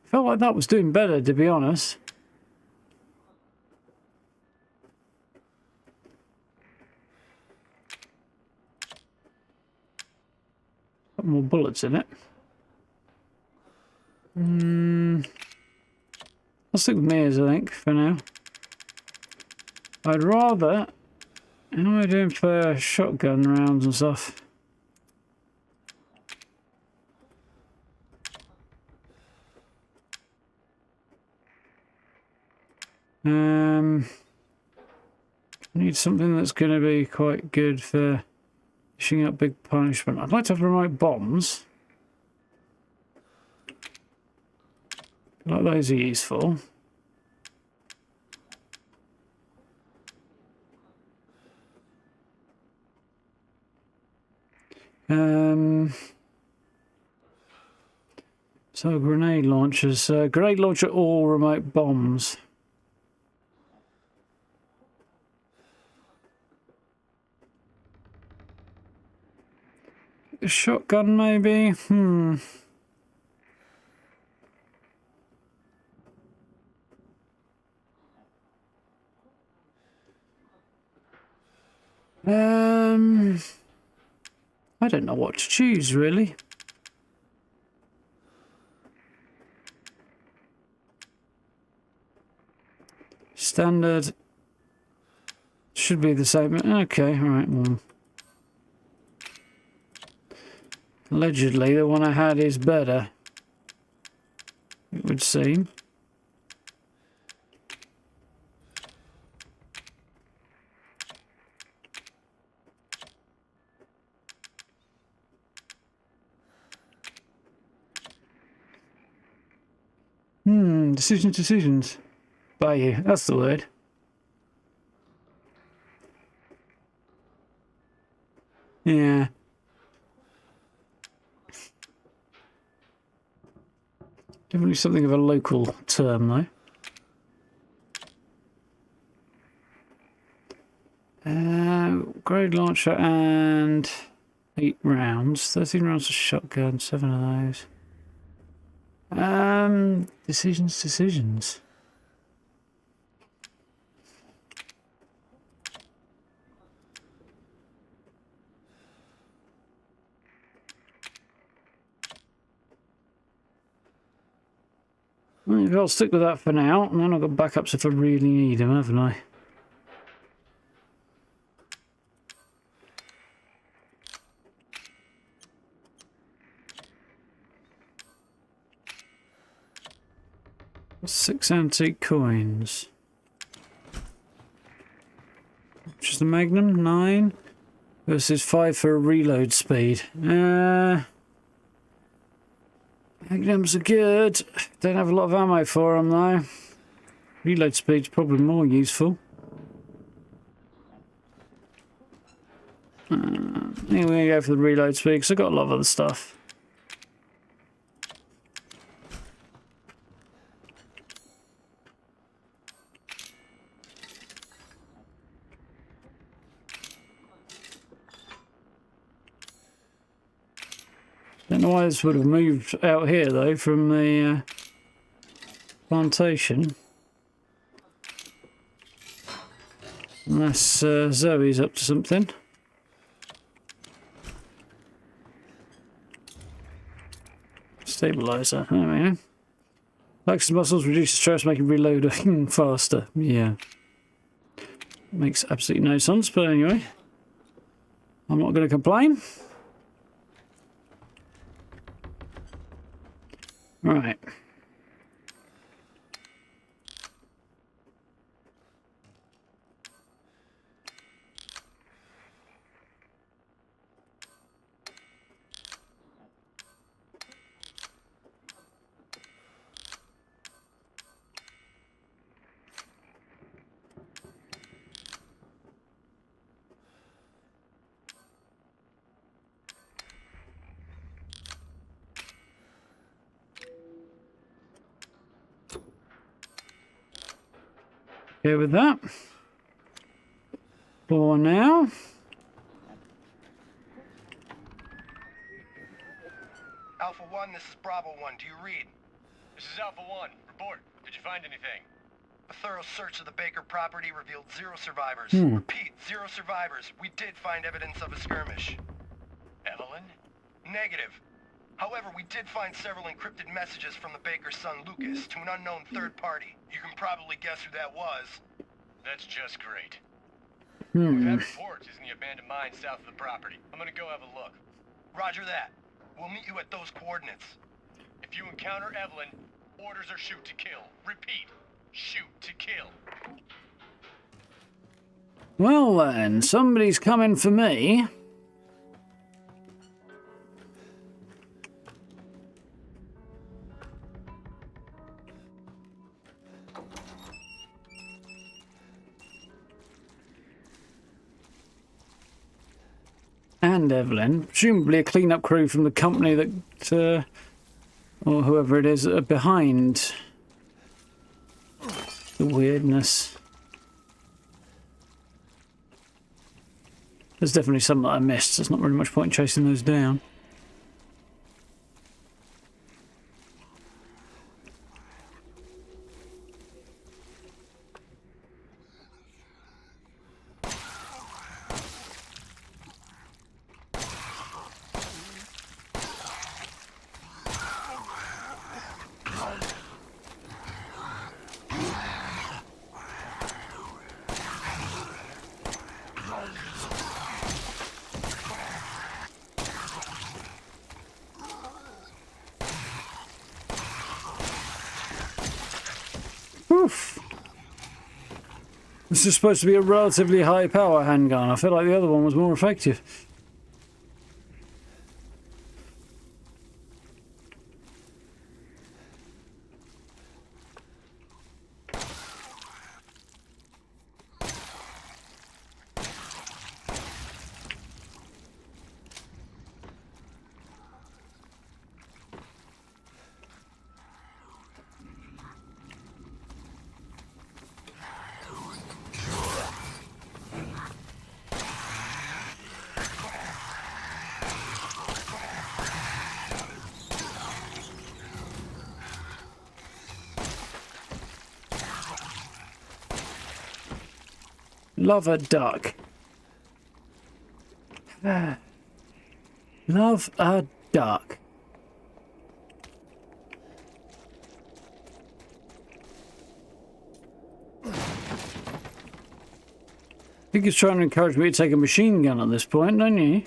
Speaker 1: Felt like that was doing better, to be honest. Got more bullets in it. I'll stick with Mia's, I think, for now. I'd rather... How am I doing for shotgun rounds and stuff? Need something that's going to be quite good for dishing out big punishment. I'd like to have remote bombs. I feel like those are useful. So grenade launchers. Grenade launcher or remote bombs. A shotgun maybe? I don't know what to choose, really. Standard should be the same. Okay, alright, well. Allegedly, the one I had is better, it would seem. Decisions. By you, that's the word. Yeah. Definitely something of a local term, though. Grade launcher and 8 rounds. 13 rounds of shotgun, 7 of those. Decisions. Well, I'll stick with that for now, and then I've got backups if I really need them, haven't I? Six antique coins. Which is the Magnum? 9 versus 5 for a reload speed. Magnums are good. Don't have a lot of ammo for them though. Reload speed's probably more useful. I'm going to go for the reload speed because I've got a lot of other stuff. Don't know why this would have moved out here though from the plantation. Unless Zoe's up to something. Stabilizer, there we go. Relaxes muscles, reduces stress, making reloading faster. Yeah. Makes absolutely no sense, but anyway. I'm not going to complain. Right. Okay with that. For now.
Speaker 6: Alpha 1, this is Bravo 1. Do you read?
Speaker 5: This is Alpha 1. Report. Did you find anything?
Speaker 6: A thorough search of the Baker property revealed 0 survivors. Repeat, 0 survivors. We did find evidence of a skirmish.
Speaker 5: Evelyn?
Speaker 6: Negative. However, we did find several encrypted messages from the Baker's son Lucas to an unknown third party. You can probably guess who that was.
Speaker 5: That's just great. We've had reports in the abandoned mine south of the property. I'm gonna go have a look.
Speaker 6: Roger that. We'll meet you at those coordinates.
Speaker 5: If you encounter Evelyn, orders are shoot to kill. Repeat, shoot to kill.
Speaker 1: Well then, somebody's coming for me. And Evelyn, presumably a cleanup crew from the company that, or whoever it is, that are behind the weirdness. There's definitely some that I missed. There's not really much point in chasing those down. This is supposed to be a relatively high power handgun. I feel like the other one was more effective. Love a duck. Love a duck. I think he's trying to encourage me to take a machine gun at this point, don't you?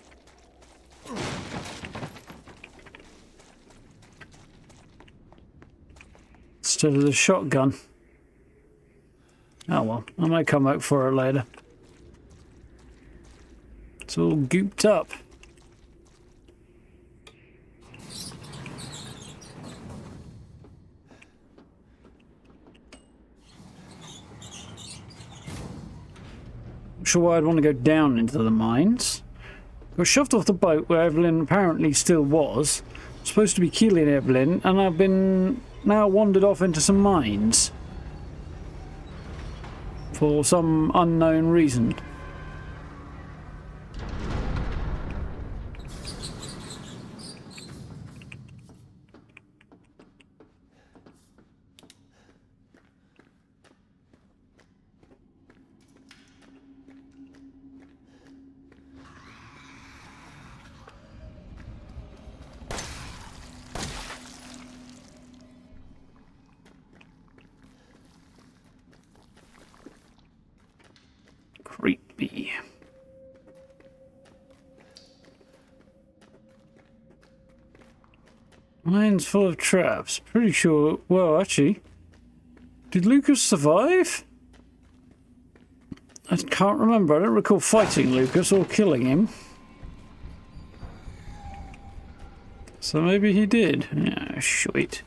Speaker 1: Instead of the shotgun. Oh well, I might come back for it later. It's all gooped up. Not sure why I'd want to go down into the mines. Got shoved off the boat where Evelyn apparently still was. Supposed to be killing Evelyn, and I've been now wandered off into some mines. For some unknown reason. Creepy. Mine's full of traps. Pretty sure. Well, actually, did Lucas survive? I can't remember. I don't recall fighting Lucas or killing him. So maybe he did. Yeah, shit.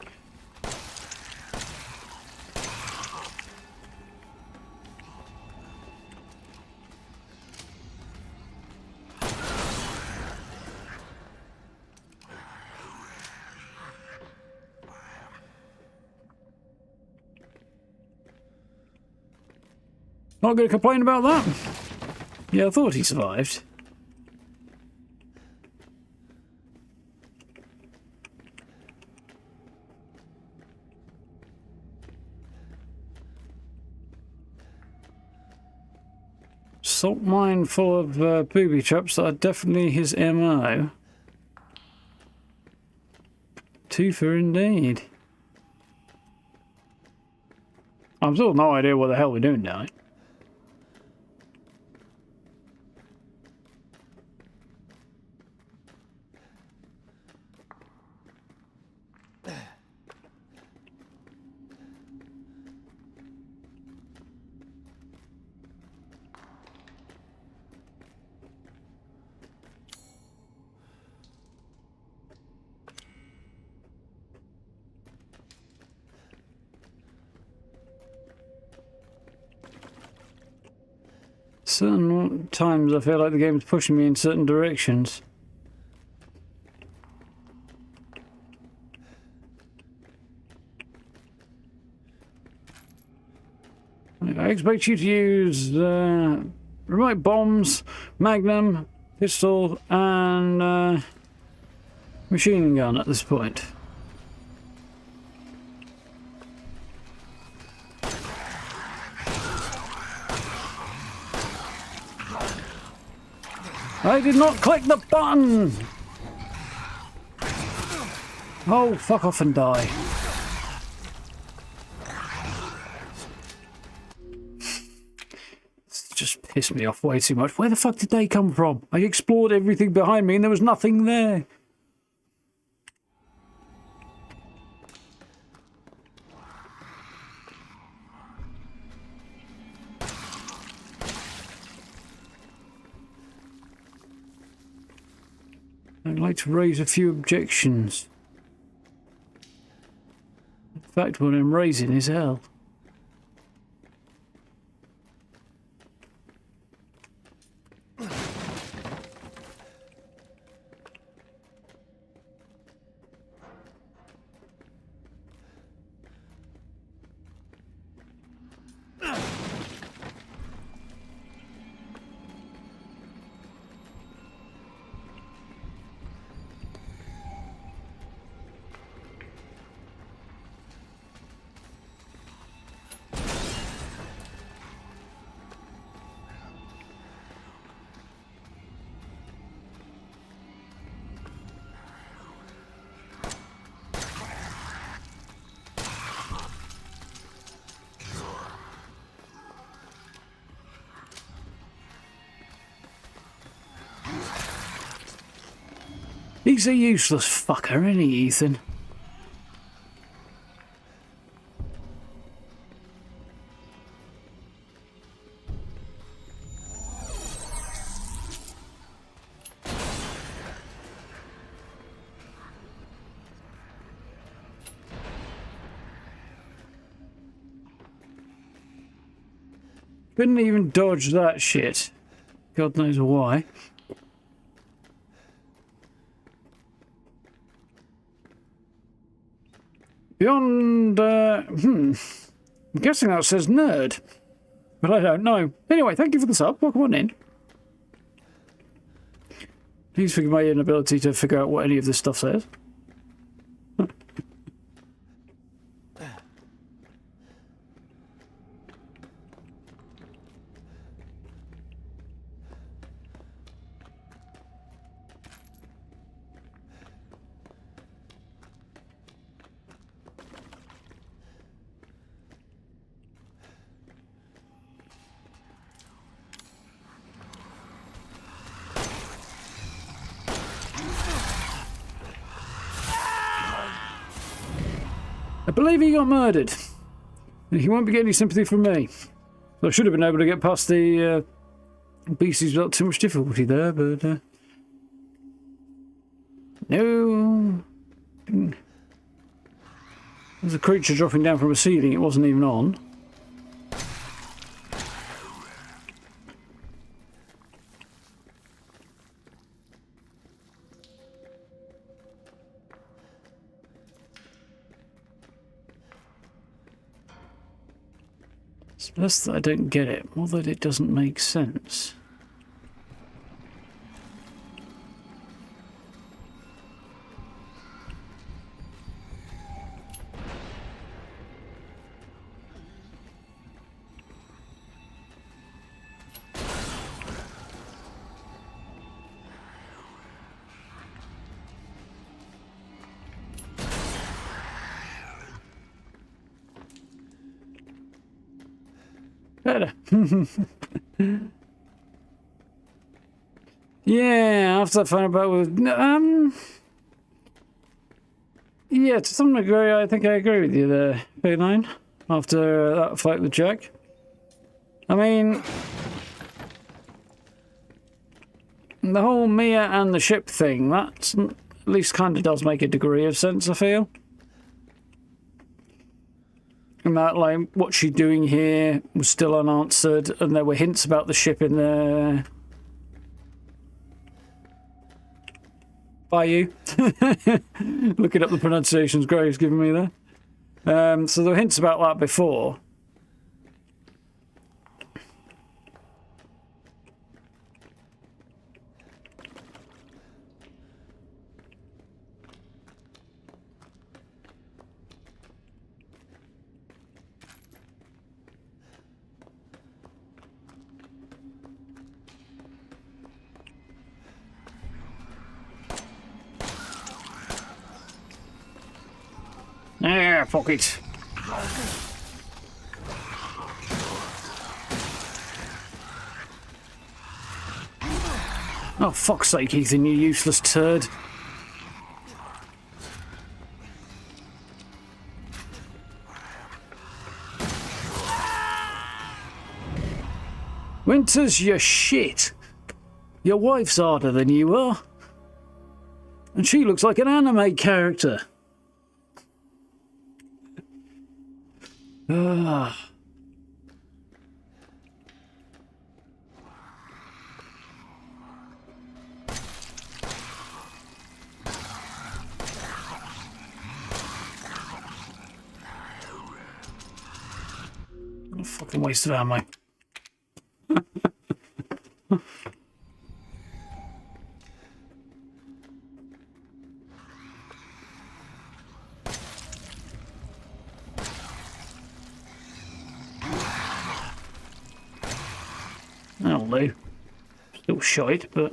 Speaker 1: Not going to complain about that. Yeah, I thought he survived. Salt mine full of booby traps that are definitely his MO. Twofer indeed. I've still no idea what the hell we're doing now. Certain times I feel like the game's pushing me in certain directions. I expect you to use remote bombs, magnum, pistol, and machine gun at this point. I did not click the button! Oh, fuck off and die. It's just pissed me off way too much. Where the fuck did they come from? I explored everything behind me and there was nothing there. I'd like to raise a few objections. In fact, what I'm raising is hell. He's a useless fucker, isn't he, Ethan? Couldn't even dodge that shit. God knows why. Beyond, I'm guessing that says nerd. But I don't know. Anyway, thank you for the sub. Welcome on in. Please forgive my inability to figure out what any of this stuff says. I believe he got murdered. He won't be getting any sympathy from me. I should have been able to get past the beasties without too much difficulty there, but no. There's a creature dropping down from a ceiling it wasn't even on. It's less that I don't get it, more that it doesn't make sense. Better. Yeah, after I found out with yeah, to some degree I think I agree with you there, Feline, after that fight with Jack. I mean, the whole Mia and the ship thing, that at least kind of does make a degree of sense, I feel. And that, like, what's she doing here was still unanswered, and there were hints about the ship in there. By you. Looking up the pronunciations Greg's given me there. So there were hints about that before. Ah, fuck it. Oh, fuck's sake, Ethan, you useless turd. Winters, you're shit. Your wife's harder than you are. And she looks like an anime character. Ah. What a fucking waste of ammo. That'll do. Still shite, but...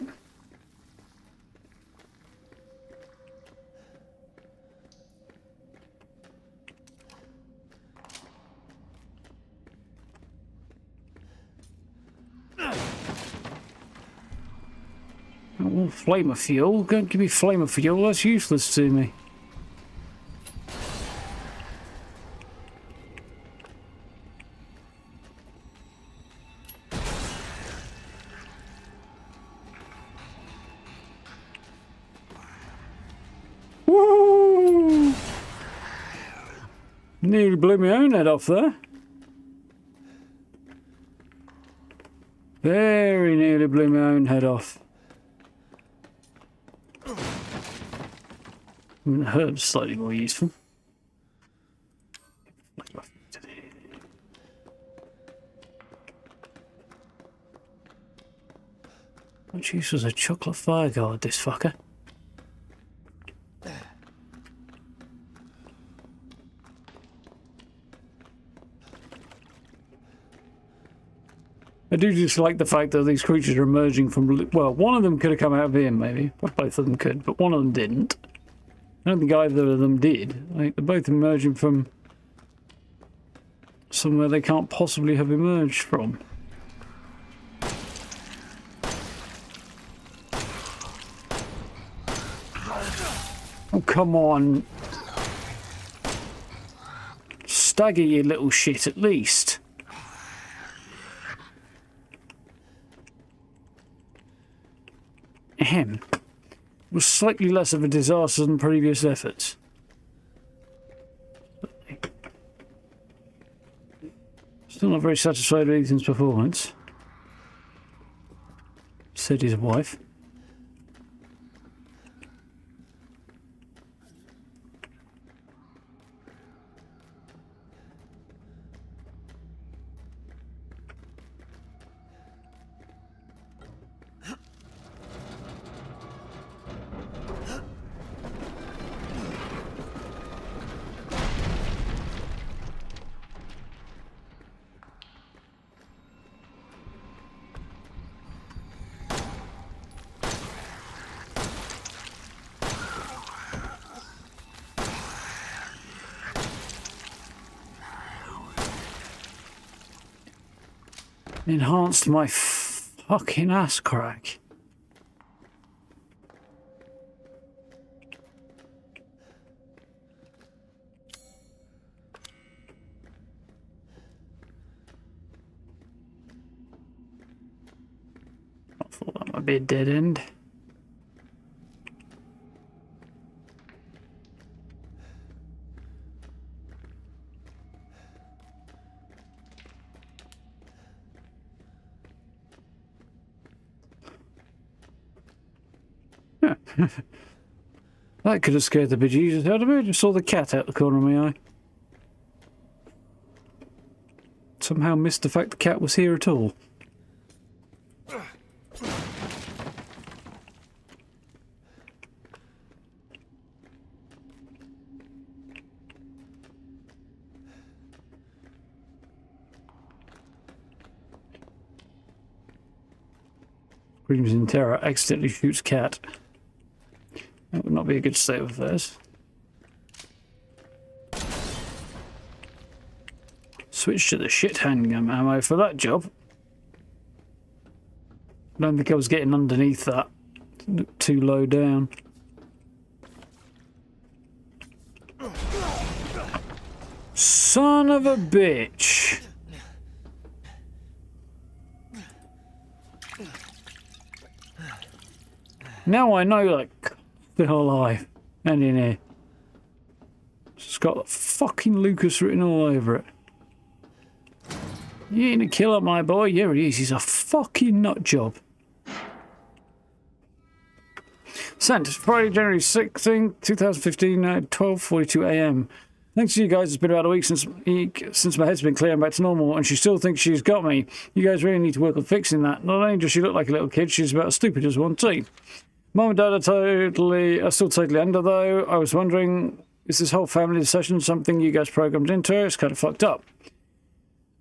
Speaker 1: Oh, flame of fuel? Don't give me flame of fuel, that's useless to me. Woo! Nearly blew my own head off there. Very nearly blew my own head off. I mean, the herb's slightly more useful. What use was a chocolate fire guard, this fucker? I do just like the fact that these creatures are emerging from... Well, one of them could have come out of here, maybe. Well, both of them could, but one of them didn't. I don't think either of them did. Like, they're both emerging from somewhere they can't possibly have emerged from. Oh, come on. Stagger, you little shit, at least. Ahem. Was slightly less of a disaster than previous efforts. Still not very satisfied with Ethan's performance, said his wife. Enhanced my fucking ass crack. I thought that might be a dead end. That could have scared the bejesus out of me. I just saw the cat out the corner of my eye. Somehow missed the fact the cat was here at all. Screams in terror, accidentally shoots cat. That would not be a good state of affairs. Switch to the shit handgun ammo for that job. I don't think I was getting underneath that. Too low down. Son of a bitch. Now I know, like, Still alive. And in here. It's got fucking Lucas written all over it. You ain't a killer, my boy. Yeah, he is. He's a fucking nut job. Sent Friday, January 16th, 2015, 12:42 a.m. Thanks to you guys, it's been about a week since my head's been clear and back to normal, and she still thinks she's got me. You guys really need to work on fixing that. Not only does she look like a little kid, she's about as stupid as one too. Mum and Dad are still totally under though. I was wondering, is this whole family session something you guys programmed into her? It's kind of fucked up.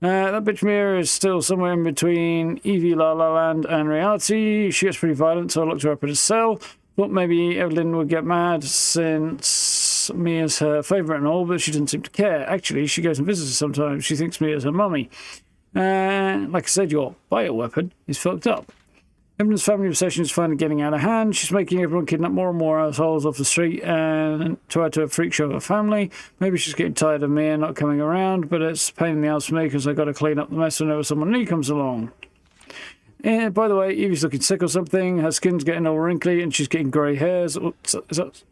Speaker 1: That bitch Mia is still somewhere in between Evie La La Land and reality. She gets pretty violent, so I locked her up in a cell. Thought maybe Evelyn would get mad since Mia's her favourite and all, but she doesn't seem to care. Actually, she goes and visits her sometimes. She thinks Mia's her mummy. Like I said, your bioweapon is fucked up. Evelyn's family obsession is finally getting out of hand. She's making everyone kidnap more and more assholes off the street and to add to a freak show of her family. Maybe she's getting tired of Mia not coming around, but it's a pain in the ass for me because I've got to clean up the mess whenever someone new comes along. And by the way, Evie's looking sick or something. Her skin's getting all wrinkly and she's getting grey hairs. Is that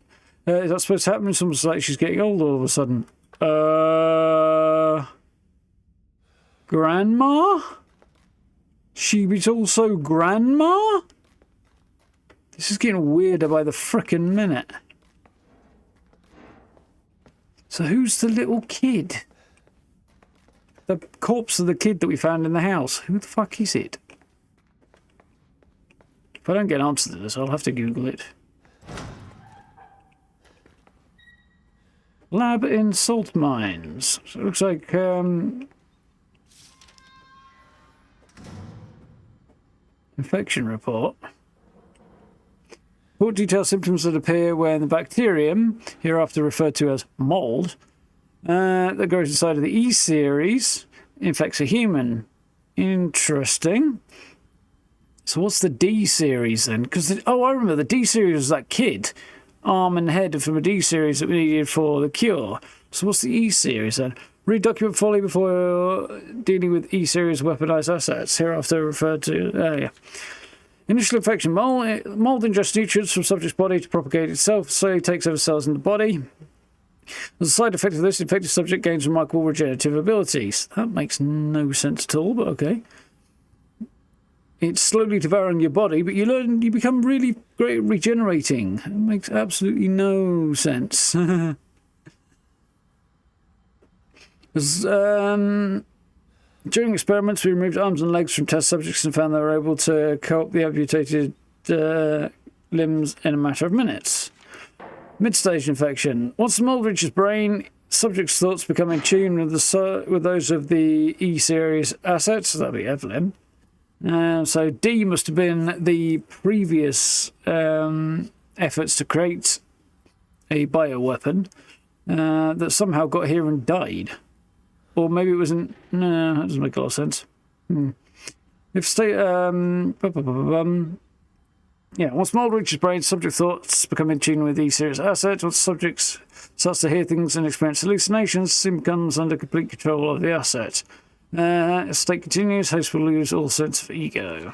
Speaker 1: supposed to happen? It's almost like she's getting old all of a sudden. Grandma? She was also Grandma? This is getting weirder by the frickin' minute. So who's the little kid? The corpse of the kid that we found in the house. Who the fuck is it? If I don't get an answer to this, I'll have to Google it. Lab in salt mines. So it looks like, infection report. Report details symptoms that appear when the bacterium, hereafter referred to as mold, that grows inside of the E series, infects a human. Interesting. So what's the D series then? Because I remember the D series was that kid, arm and head from a D series that we needed for the cure. So what's the E series then? Read document fully before dealing with E series weaponized assets, hereafter referred to. Yeah. Initial infection: mold ingests nutrients from subject's body to propagate itself, slowly takes over cells in the body. As a side effect of this, infected subject gains remarkable regenerative abilities. That makes no sense at all, but okay. It's slowly devouring your body, but you become really great at regenerating. It makes absolutely no sense. During experiments, we removed arms and legs from test subjects and found they were able to co-opt the amputated limbs in a matter of minutes. Mid-stage infection. Once the mold reaches brain, subject's thoughts become in tune with those of the E-series assets. That'll be Evelyn. So D must have been the previous efforts to create a bioweapon that somehow got here and died. Or maybe it wasn't. No, that doesn't make a lot of sense. If once mold reaches brain, subject thoughts become in tune with these serious assets. Once subject starts to hear things and experience hallucinations, sim becomes under complete control of the asset. As state continues, host will lose all sense of ego.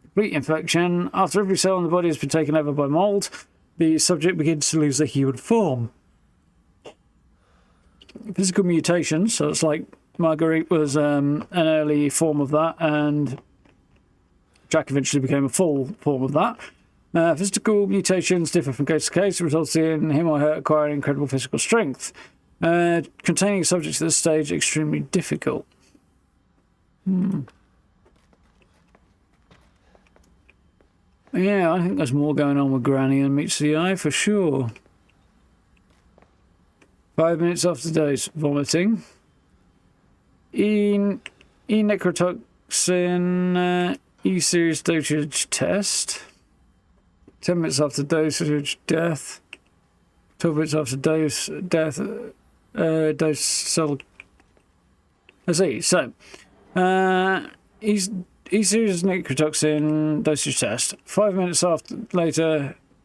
Speaker 1: Complete infection. After every cell in the body has been taken over by mold, the subject begins to lose their human form. Physical mutations, so it's like Marguerite was an early form of that, and Jack eventually became a full form of that. Physical mutations differ from case to case, resulting in him or her acquiring incredible physical strength. Containing subjects at this stage extremely difficult. Yeah, I think there's more going on with Granny than meets the eye for sure. 5 minutes after dose, vomiting. Necrotoxin E-series dosage test. 10 minutes after dosage, death. 12 minutes after dose, death. Dose cell. Let's see. So, E-series necrotoxin dosage test. 5 minutes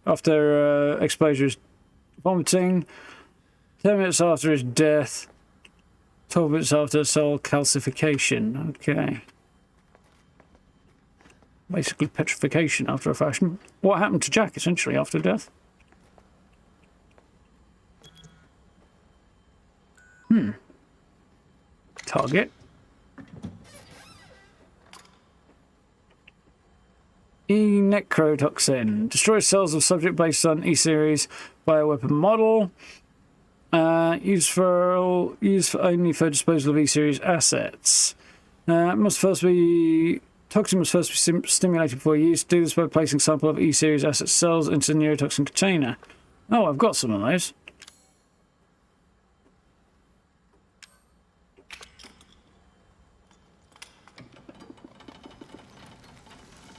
Speaker 1: after exposure is vomiting. 10 minutes after his death. 12 minutes after cell calcification. Okay. Basically petrification after a fashion. What happened to Jack, essentially, after death? Target. E-necrotoxin. Destroys cells of subject based on E-series bioweapon model. Used only for disposal of E-series assets. Toxin must first be stimulated before use. Do this by placing sample of E-series asset cells into the neurotoxin container. Oh, I've got some of those.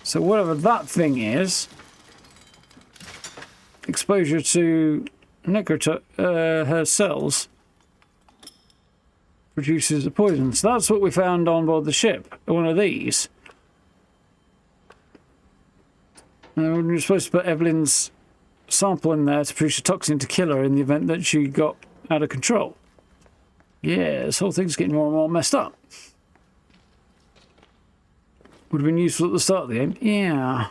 Speaker 1: So whatever that thing is, exposure to her cells produces a poison. So that's what we found on board the ship, one of these. And we were supposed to put Evelyn's sample in there to produce a toxin to kill her in the event that she got out of control. Yeah, this whole thing's getting more and more messed up. Would have been useful at the start of the game. Yeah.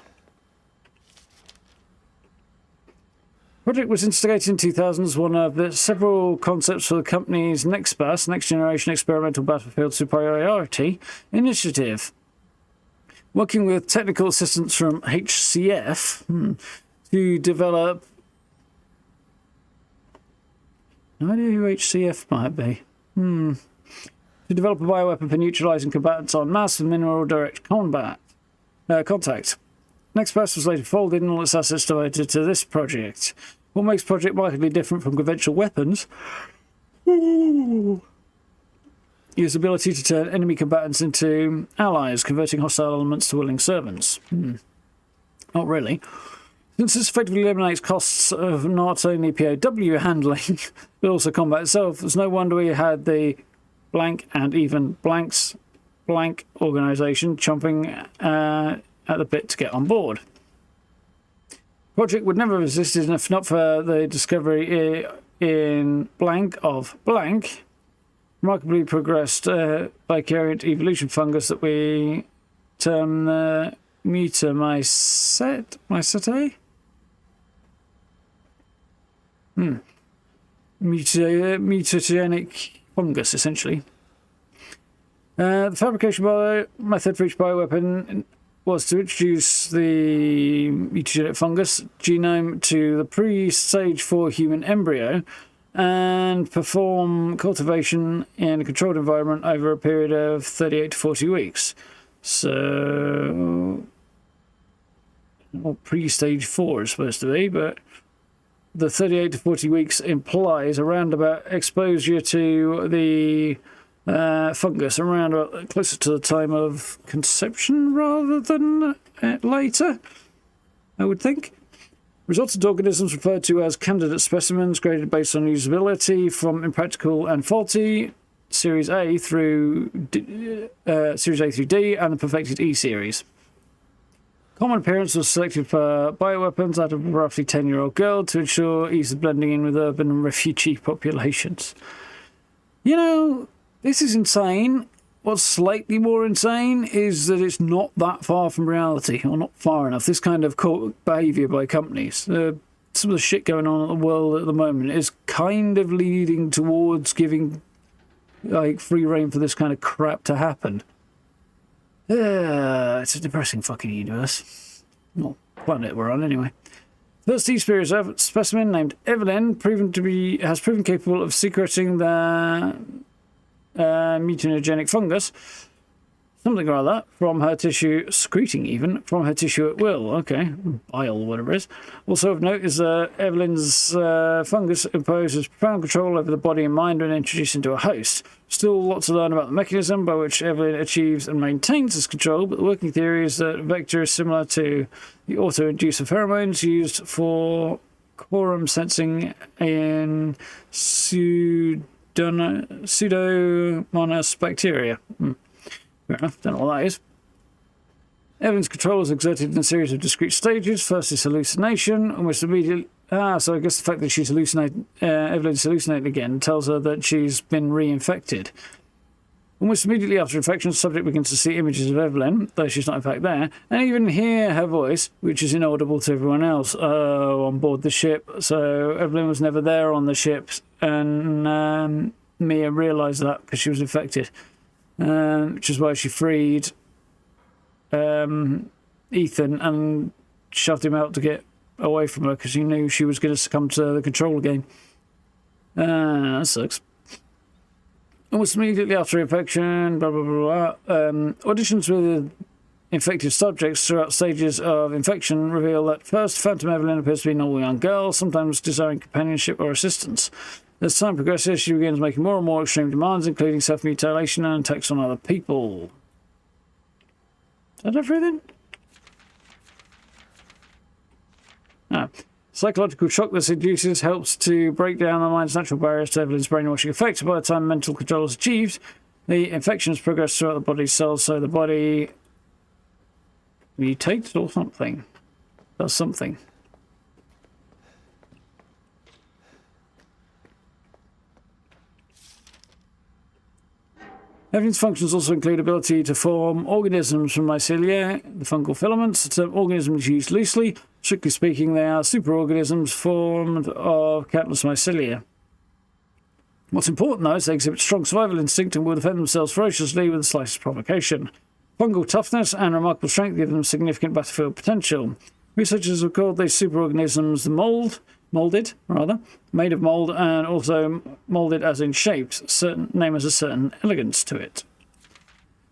Speaker 1: Project was instigated in 2000 as one of the several concepts for the company's NextBus, Next Generation Experimental Battlefield Superiority Initiative. Working with technical assistance from HCF to develop... No idea who HCF might be. To develop a bioweapon for neutralizing combatants on mass and mineral direct contact. NextBus was later folded and all its assets devoted to this project. What makes Project markedly different from conventional weapons is ability to turn enemy combatants into allies, converting hostile elements to willing servants. Not really. Since this effectively eliminates costs of not only POW handling, but also combat itself, it's no wonder we had the blank and even blank organisation chomping at the bit to get on board. Project would never have existed if not for the discovery in blank of blank, remarkably progressed bicariant evolution fungus that we term the Mycetae? Mutagenic fungus, essentially. The fabrication method for each bioweapon was to introduce the mutagenic fungus genome to the pre-stage 4 human embryo and perform cultivation in a controlled environment over a period of 38 to 40 weeks. So, well, pre-stage 4 is supposed to be, but the 38 to 40 weeks implies around about exposure to the fungus around about closer to the time of conception rather than later, I would think. Resultant organisms referred to as candidate specimens graded based on usability from impractical and faulty, Series A through D, Series A through D, and the perfected E series. Common appearance was selected for bioweapons out of a roughly 10-year-old girl to ensure ease of blending in with urban and refugee populations. You know, this is insane. What's slightly more insane is that it's not that far from reality, or not far enough. This kind of behaviour by companies. Some of the shit going on in the world at the moment is kind of leading towards giving like free rein for this kind of crap to happen. It's a depressing fucking universe. Well, planet we're on anyway. First E-series specimen named Evelyn has proven capable of secreting the mutagenic fungus, something or other, from her tissue, secreting even, from her tissue at will. Okay, bile, whatever it is. Also of note is Evelyn's fungus imposes profound control over the body and mind when introduced into a host. Still lots to learn about the mechanism by which Evelyn achieves and maintains this control, but the working theory is that vector is similar to the auto-inducer pheromones used for quorum sensing in Pseudomonas bacteria. Fair enough, don't know what that is. Evelyn's control is exerted in a series of discrete stages. First is hallucination, almost immediately. So I guess the fact that she's Evelyn's hallucinating again tells her that she's been reinfected. Almost immediately after infection, the subject begins to see images of Evelyn, though she's not in fact there, and even hear her voice, which is inaudible to everyone else on board the ship. So Evelyn was never there on the ship, and Mia realised that because she was infected, which is why she freed Ethan and shoved him out to get away from her because he knew she was going to succumb to the control again. That sucks. Almost immediately after infection, blah blah blah blah. Auditions with infected subjects throughout stages of infection reveal that first, Phantom Evelyn appears to be a normal young girl, sometimes desiring companionship or assistance. As time progresses, she begins making more and more extreme demands, including self-mutilation and attacks on other people. Is that everything? Ah. Psychological shock this induces helps to break down the mind's natural barriers to Evelyn's brainwashing effect. By the time mental control is achieved, the infection has progressed throughout the body's cells, so the body mutates or something. Does something. Evelyn's functions also include ability to form organisms from mycelia, the fungal filaments. The term organism is used loosely. Strictly speaking, they are superorganisms formed of countless mycelia. What's important, though, is they exhibit strong survival instinct and will defend themselves ferociously with the slightest provocation. Fungal toughness and remarkable strength give them significant battlefield potential. Researchers have called these superorganisms the made of mold and also moulded as in shapes. Name has a certain elegance to it.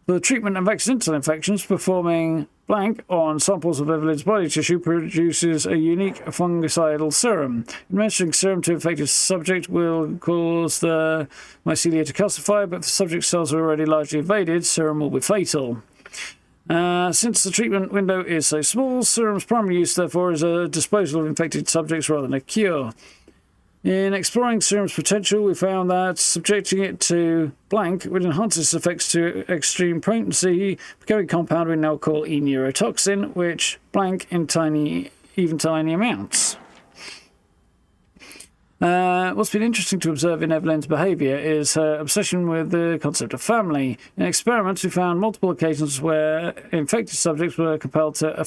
Speaker 1: For the treatment of accidental infections, performing blank on samples of Evelyn's body tissue produces a unique fungicidal serum. Administering serum to infected subject will cause the mycelia to calcify, but if the subject's cells are already largely invaded, serum will be fatal. Since the treatment window is so small, serum's primary use, therefore, is a disposal of infected subjects rather than a cure. In exploring serum's potential, we found that subjecting it to blank would enhance its effects to extreme potency, becoming a compound we now call e-neurotoxin, which blank in tiny amounts. What's been interesting to observe in Evelyn's behaviour is her obsession with the concept of family. In experiments, we found multiple occasions where infected subjects were compelled to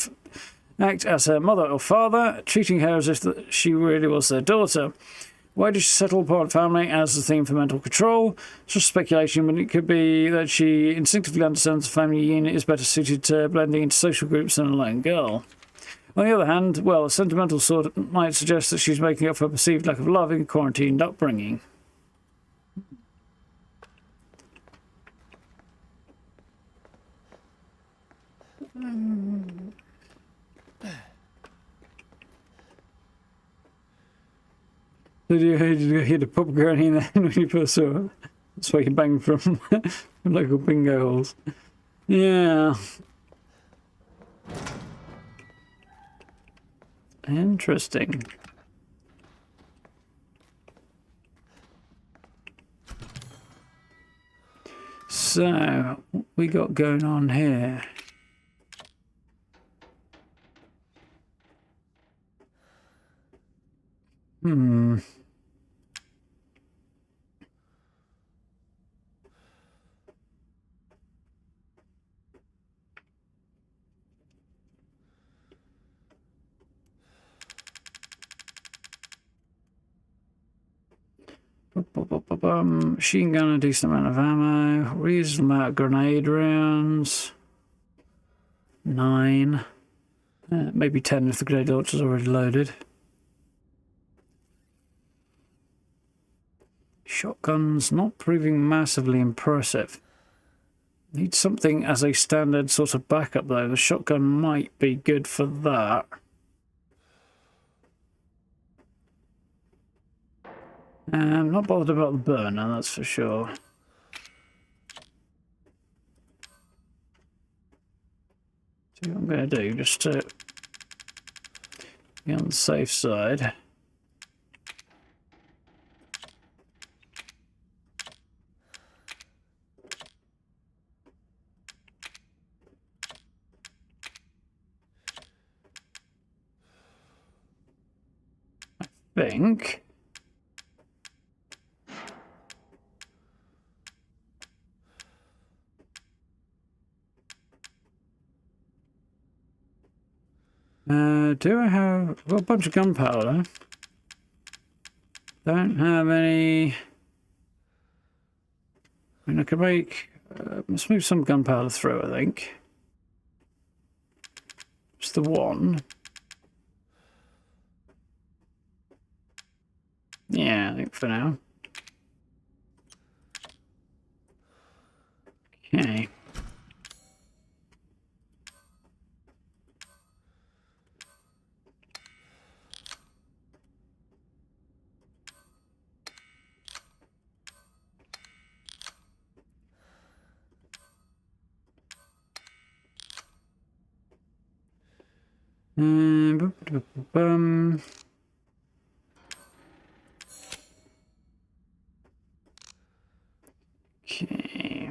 Speaker 1: act as her mother or father, treating her as if she really was their daughter. Why did she settle upon family as the theme for mental control? Such speculation, but it could be that she instinctively understands the family unit is better suited to blending into social groups than a lone girl. On the other hand, well, a sentimental sort might suggest that she's making up for a perceived lack of love in quarantined upbringing. Did you hear the pop granny then when you first saw her? That's why you banged from local bingo halls. Yeah. Interesting. So, what we got going on here? Machine gun, a decent amount of ammo, reasonable amount of grenade rounds. 9. Maybe 10 if the grenade launcher's already loaded. Shotguns not proving massively impressive. Need something as a standard sort of backup though. The shotgun might be good for that. I'm not bothered about the burner, that's for sure. See what I'm going to do, just to be on the safe side. I think. Do I have... I've got a bunch of gunpowder. Don't have any I mean, I could make... let's move some gunpowder through, I think. Just the one. Yeah, I think for now. Okay. Bum. Okay.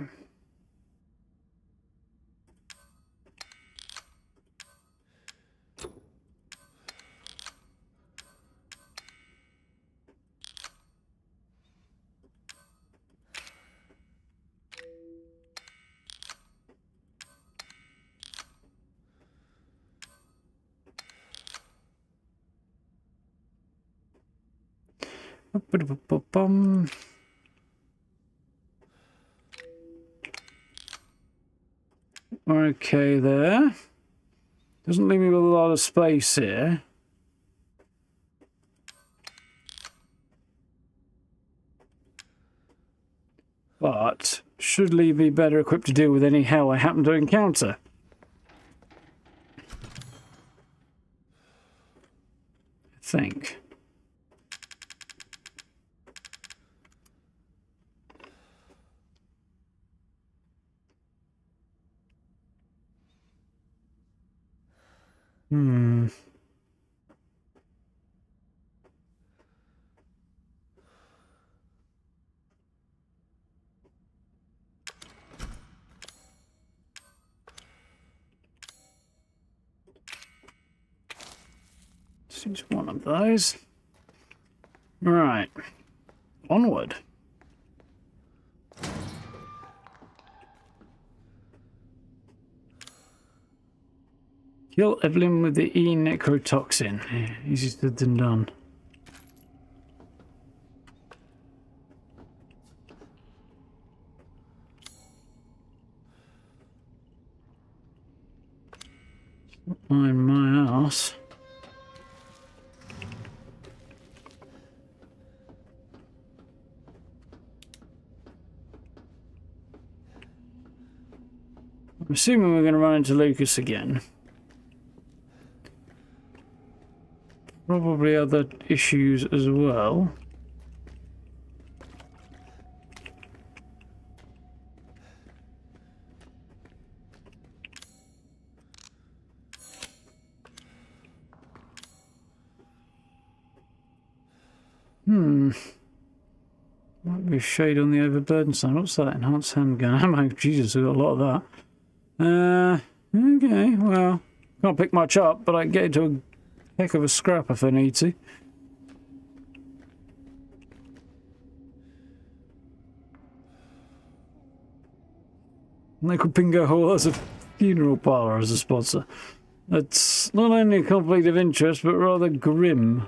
Speaker 1: Bum. Okay, there. Doesn't leave me with a lot of space here. But should leave me better equipped to deal with any hell I happen to encounter. I think. Seems one of those. Right. Onward. Kill Evelyn with the E necrotoxin. Yeah, easier said than done. Mind my ass. I'm assuming we're going to run into Lucas again. Probably other issues as well. Might be a shade on the overburden sign. What's that? Enhanced handgun ammo. Jesus, we've got a lot of that. Okay, well, can't pick much up, but I can get into a heck of a scrap if I need to. Local Bingo Hall has a funeral parlour as a sponsor. That's not only a conflict of interest, but rather grim.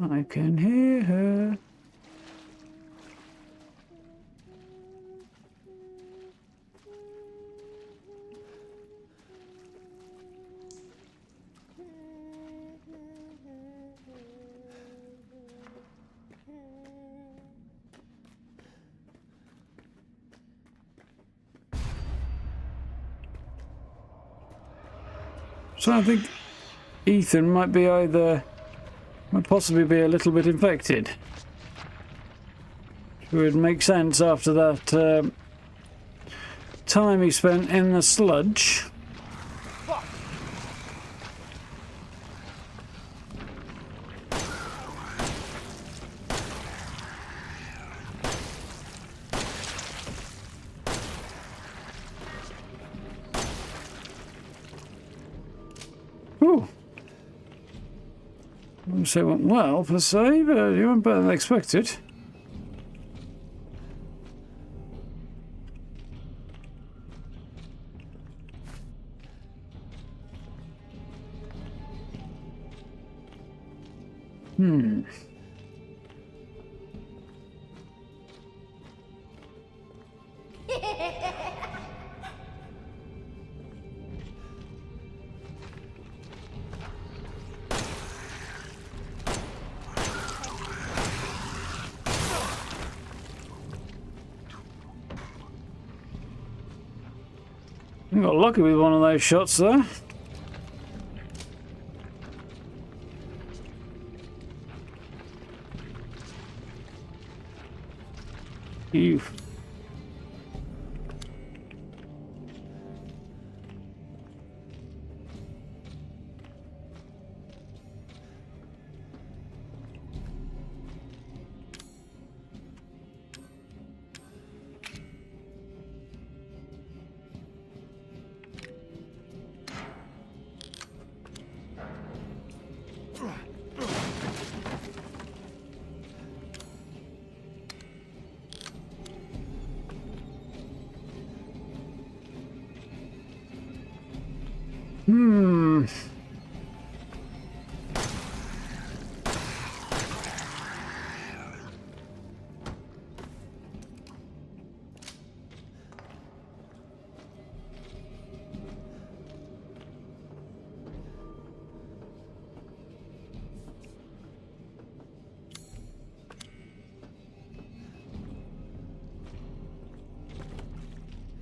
Speaker 1: I can hear her. So I think Ethan might possibly be a little bit infected. It would make sense after that time he spent in the sludge. Ooh. So it went well per se, but you went better than expected. You got lucky with one of those shots there. You.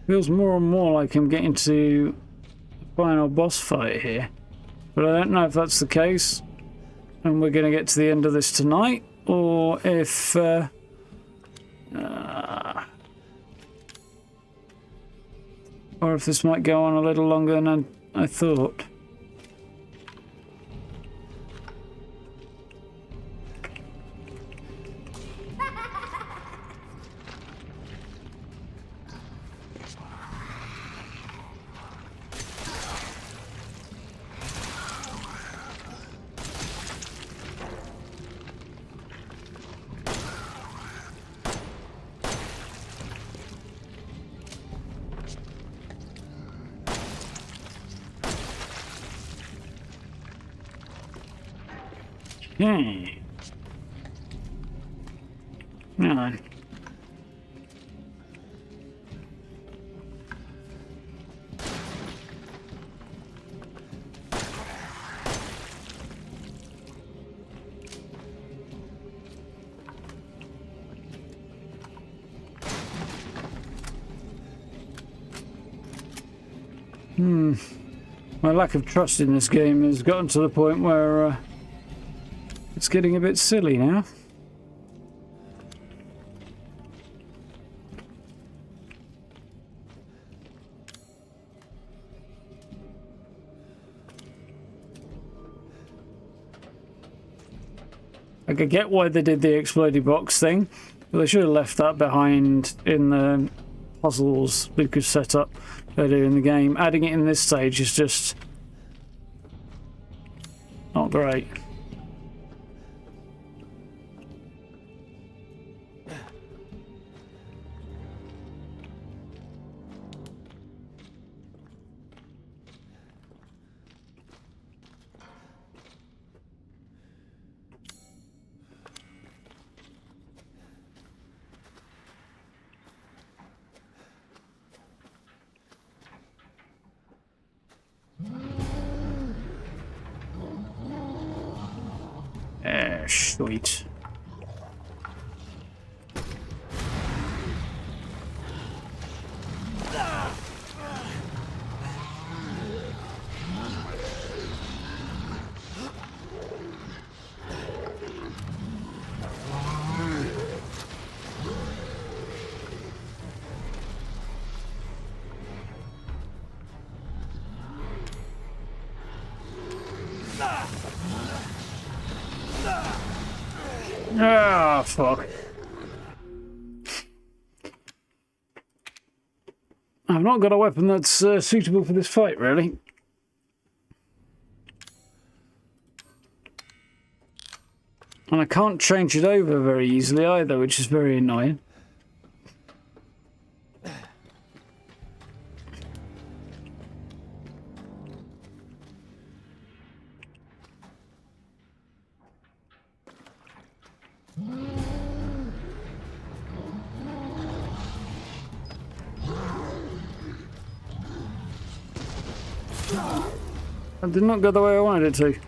Speaker 1: Feels more and more like I'm getting to the final boss fight here. But I don't know if that's the case and we're going to get to the end of this tonight, or if this might go on a little longer than I thought. No. My lack of trust in this game has gotten to the point where it's getting a bit silly now. I could get why they did the exploding box thing, but they should have left that behind in the puzzles Lucas set up earlier in the game. Adding it in this stage is just not great. Sweet. Ah, fuck. I've not got a weapon that's suitable for this fight, really. And I can't change it over very easily either, which is very annoying. That did not go the way I wanted it to.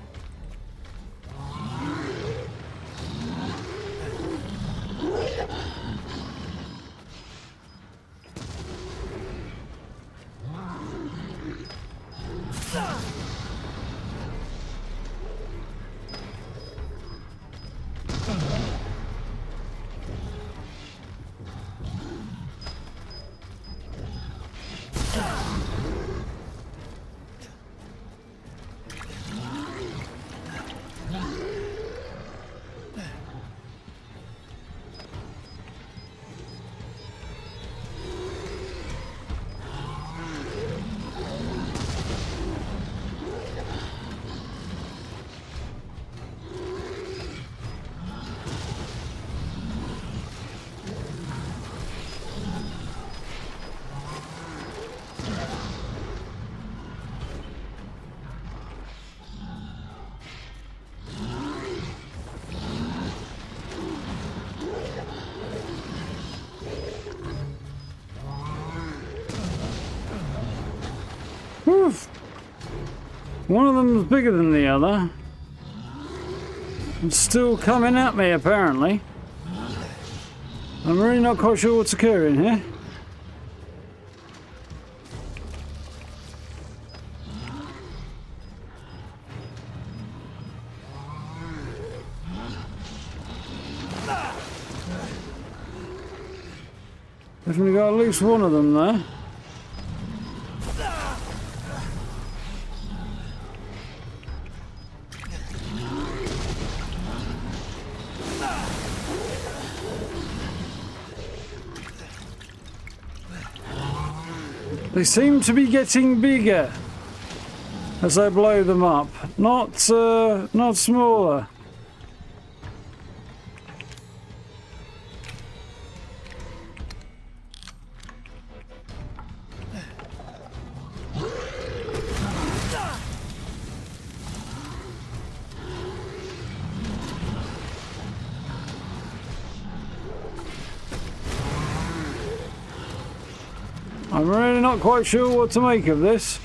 Speaker 1: Oof. One of them's bigger than the other. And still coming at me, apparently. I'm really not quite sure what's occurring here. Definitely got at least one of them there. They seem to be getting bigger as I blow them up, not smaller. I'm really not quite sure what to make of this.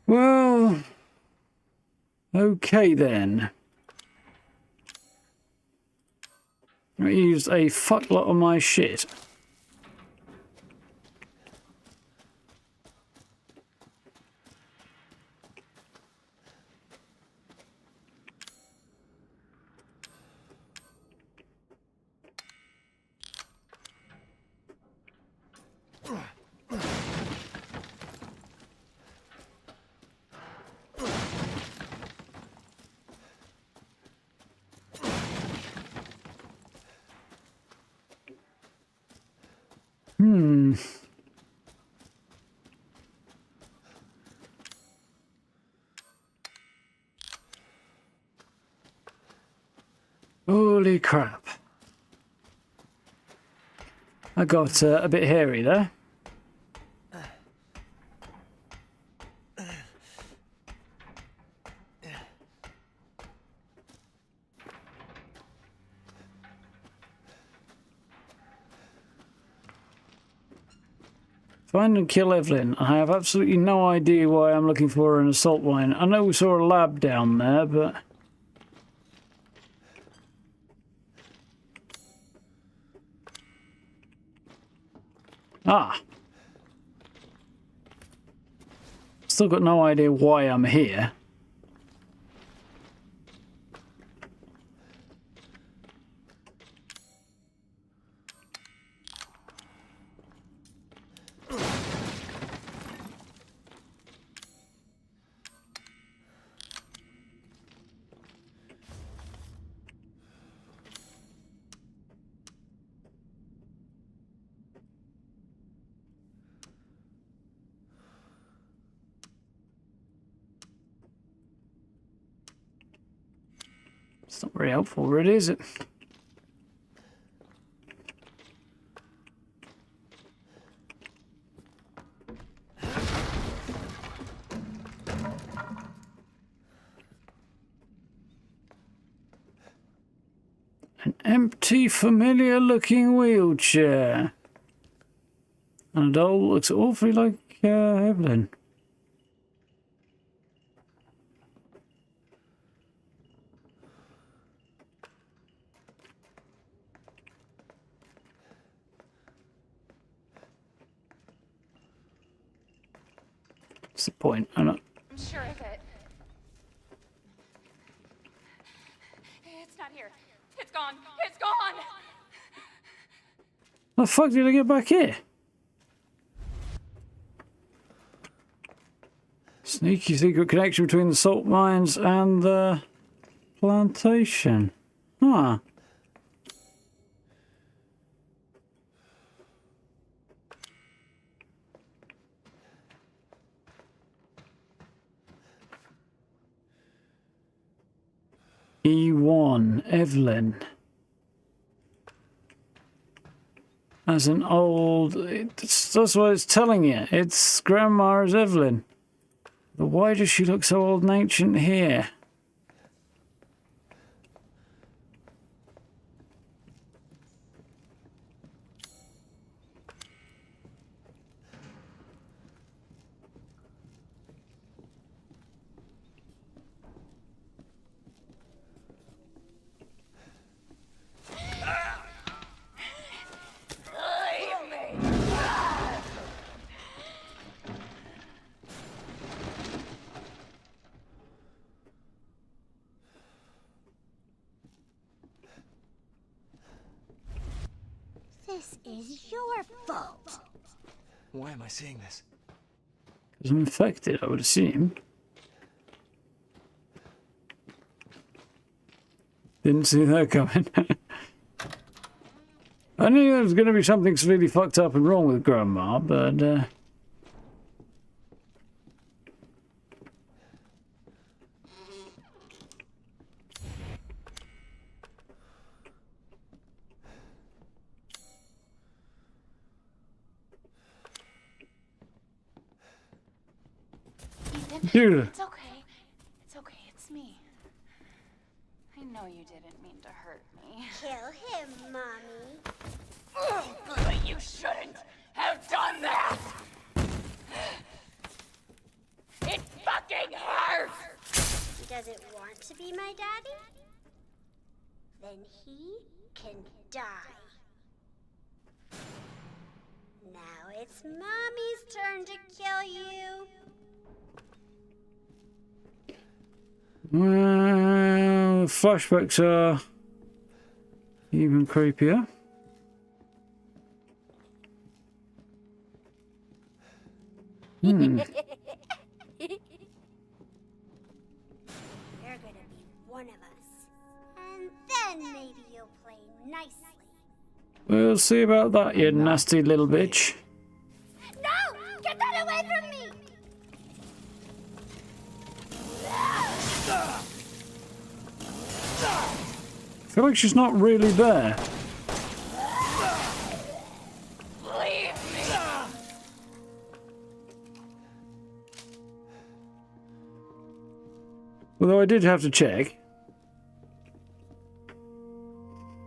Speaker 1: Well, okay then. I used a fucklot of my shit. Holy crap. I got a bit hairy there. Find and kill Evelyn. I have absolutely no idea why I'm looking for an assault line. I know we saw a lab down there, but... Ah! Still got no idea why I'm here. It's not very helpful, really, is it? empty, familiar-looking wheelchair. And a doll looks awfully like Evelyn. What's the point?
Speaker 2: I'm sure of it. It's not here. It's gone. It's gone!
Speaker 1: How the fuck did I get back here? Sneaky secret connection between the salt mines and the plantation. Huh. E1, Evelyn. As an old... that's what it's telling you. It's Grandma's Evelyn. But why does she look so old and ancient here?
Speaker 3: This is your fault.
Speaker 4: Why am I saying this?
Speaker 1: Because I'm infected, I would assume. Didn't see that coming. I knew there was going to be something severely fucked up and wrong with Grandma, but... Dude.
Speaker 2: It's okay. It's okay. It's me. I know you didn't mean to hurt me.
Speaker 3: Kill him, Mommy.
Speaker 2: But you shouldn't have done that! It fucking hurts!
Speaker 3: He doesn't want to be my daddy? Then he can die. Now it's Mommy's turn to kill you.
Speaker 1: Well, flashbacks are even creepier.
Speaker 3: You're gonna be one of us. And then maybe you'll play nicely.
Speaker 1: We'll see about that, you nasty little bitch.
Speaker 3: No! Get that away from me!
Speaker 1: I feel like she's not really there.
Speaker 2: Leave me!
Speaker 1: Although I did have to check.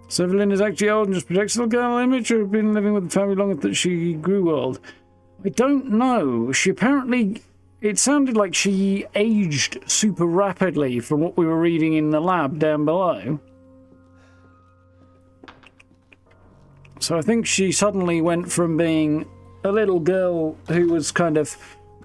Speaker 1: So Evelyn is actually old and just projects a little girl image, or have been living with the family long enough that she grew old? I don't know. She apparently... It sounded like she aged super rapidly from what we were reading in the lab down below. So I think she suddenly went from being a little girl who was kind of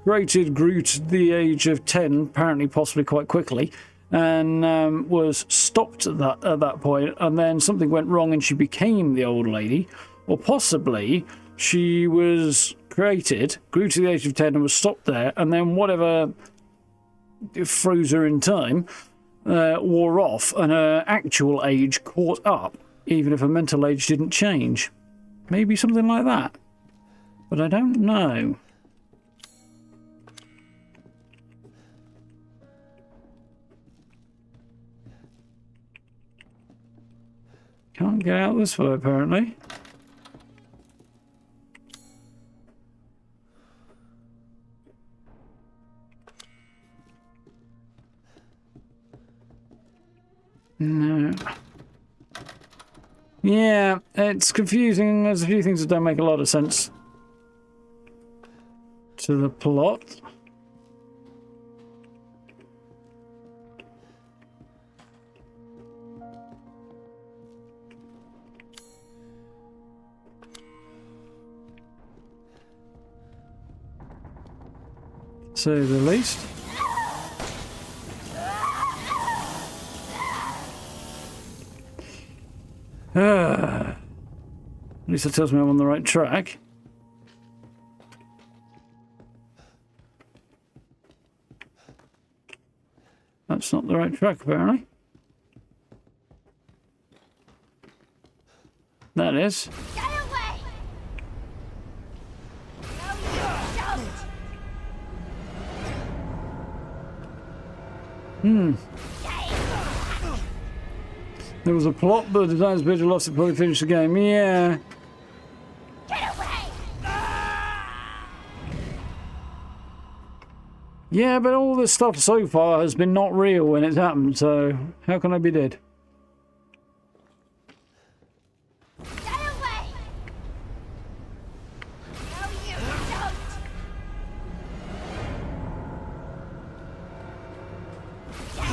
Speaker 1: created, grew to the age of 10, apparently possibly quite quickly, and was stopped at that point, and then something went wrong and she became the old lady. Or possibly she was created, grew to the age of 10 and was stopped there, and then whatever froze her in time wore off and her actual age caught up, even if her mental age didn't change. Maybe something like that. But I don't know. Can't get out this way, apparently. No. Yeah, it's confusing. There's a few things that don't make a lot of sense to the plot. To say the least. At least that tells me I'm on the right track. That's not the right track, apparently. That is.
Speaker 3: Get away! No, you don't!
Speaker 1: There was a plot, but the design's bridge lost it before we finished the game. Yeah.
Speaker 3: Get away!
Speaker 1: Yeah, but all this stuff so far has been not real when it's happened, so how can I be dead?
Speaker 3: Get away! No, you don't! No, stop!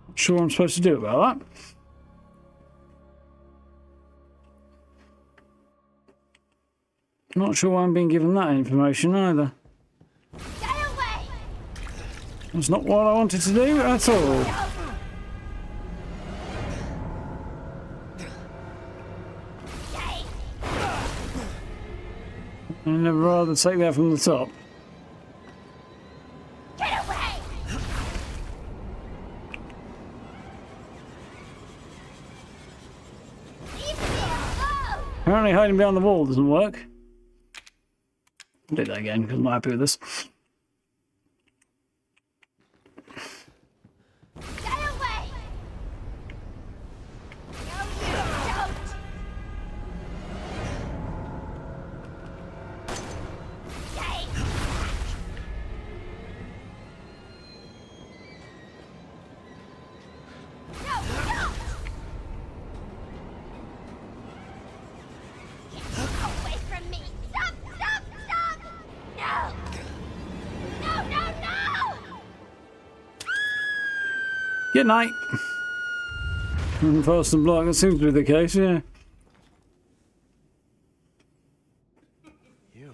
Speaker 1: Not sure what I'm supposed to do about that. Not sure why I'm being given that information either.
Speaker 3: Get away!
Speaker 1: That's not what I wanted to do at all. I'd never rather take that from the top.
Speaker 3: Get away! Leave me alone!
Speaker 1: Apparently hiding behind the wall doesn't work. I'll do that again because I'm not happy with this.
Speaker 3: Get away! No, you don't! No, don't! Away from me! Stop! Stop! Stop! No! No, no, no!
Speaker 1: Good night. Fast and black, that seems to be the case, yeah.
Speaker 4: You.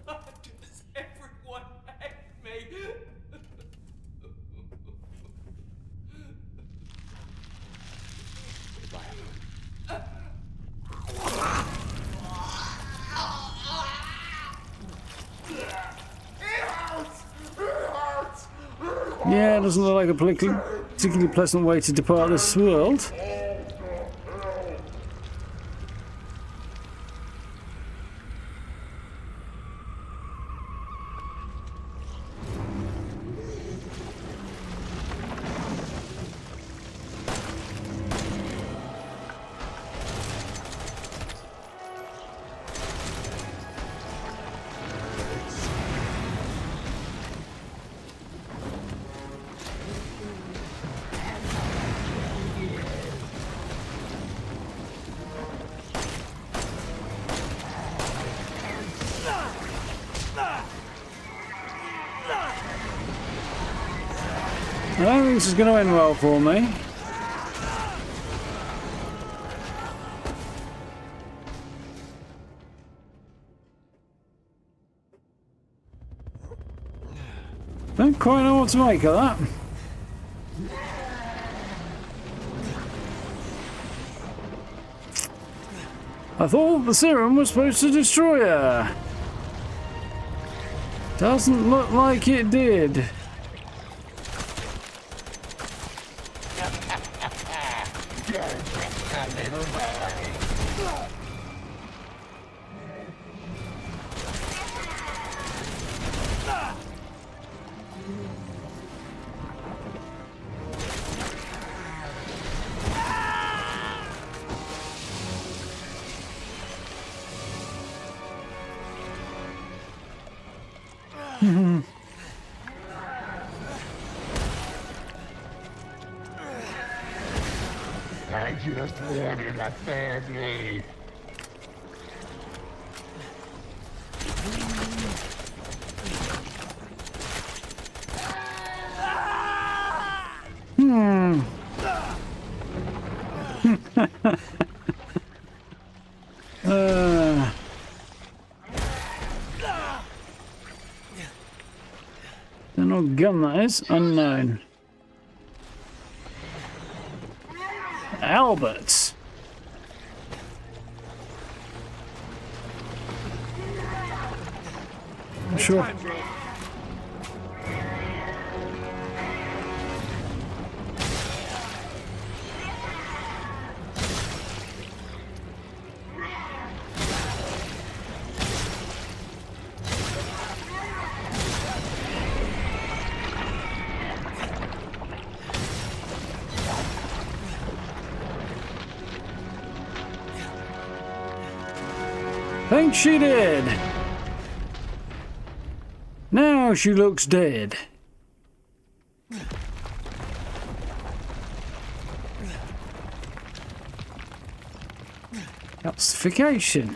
Speaker 4: Why does everyone hate me?
Speaker 1: Yeah, it doesn't look like a particularly pleasant way to depart this world. I don't think this is going to end well for me. Don't quite know what to make of that. I thought the serum was supposed to destroy her. Doesn't look like it did.
Speaker 7: I just wanted a family.
Speaker 1: Don't know what gun that is. Unknown. Alberts. Sure. Think she did. Now she looks dead. Calcification.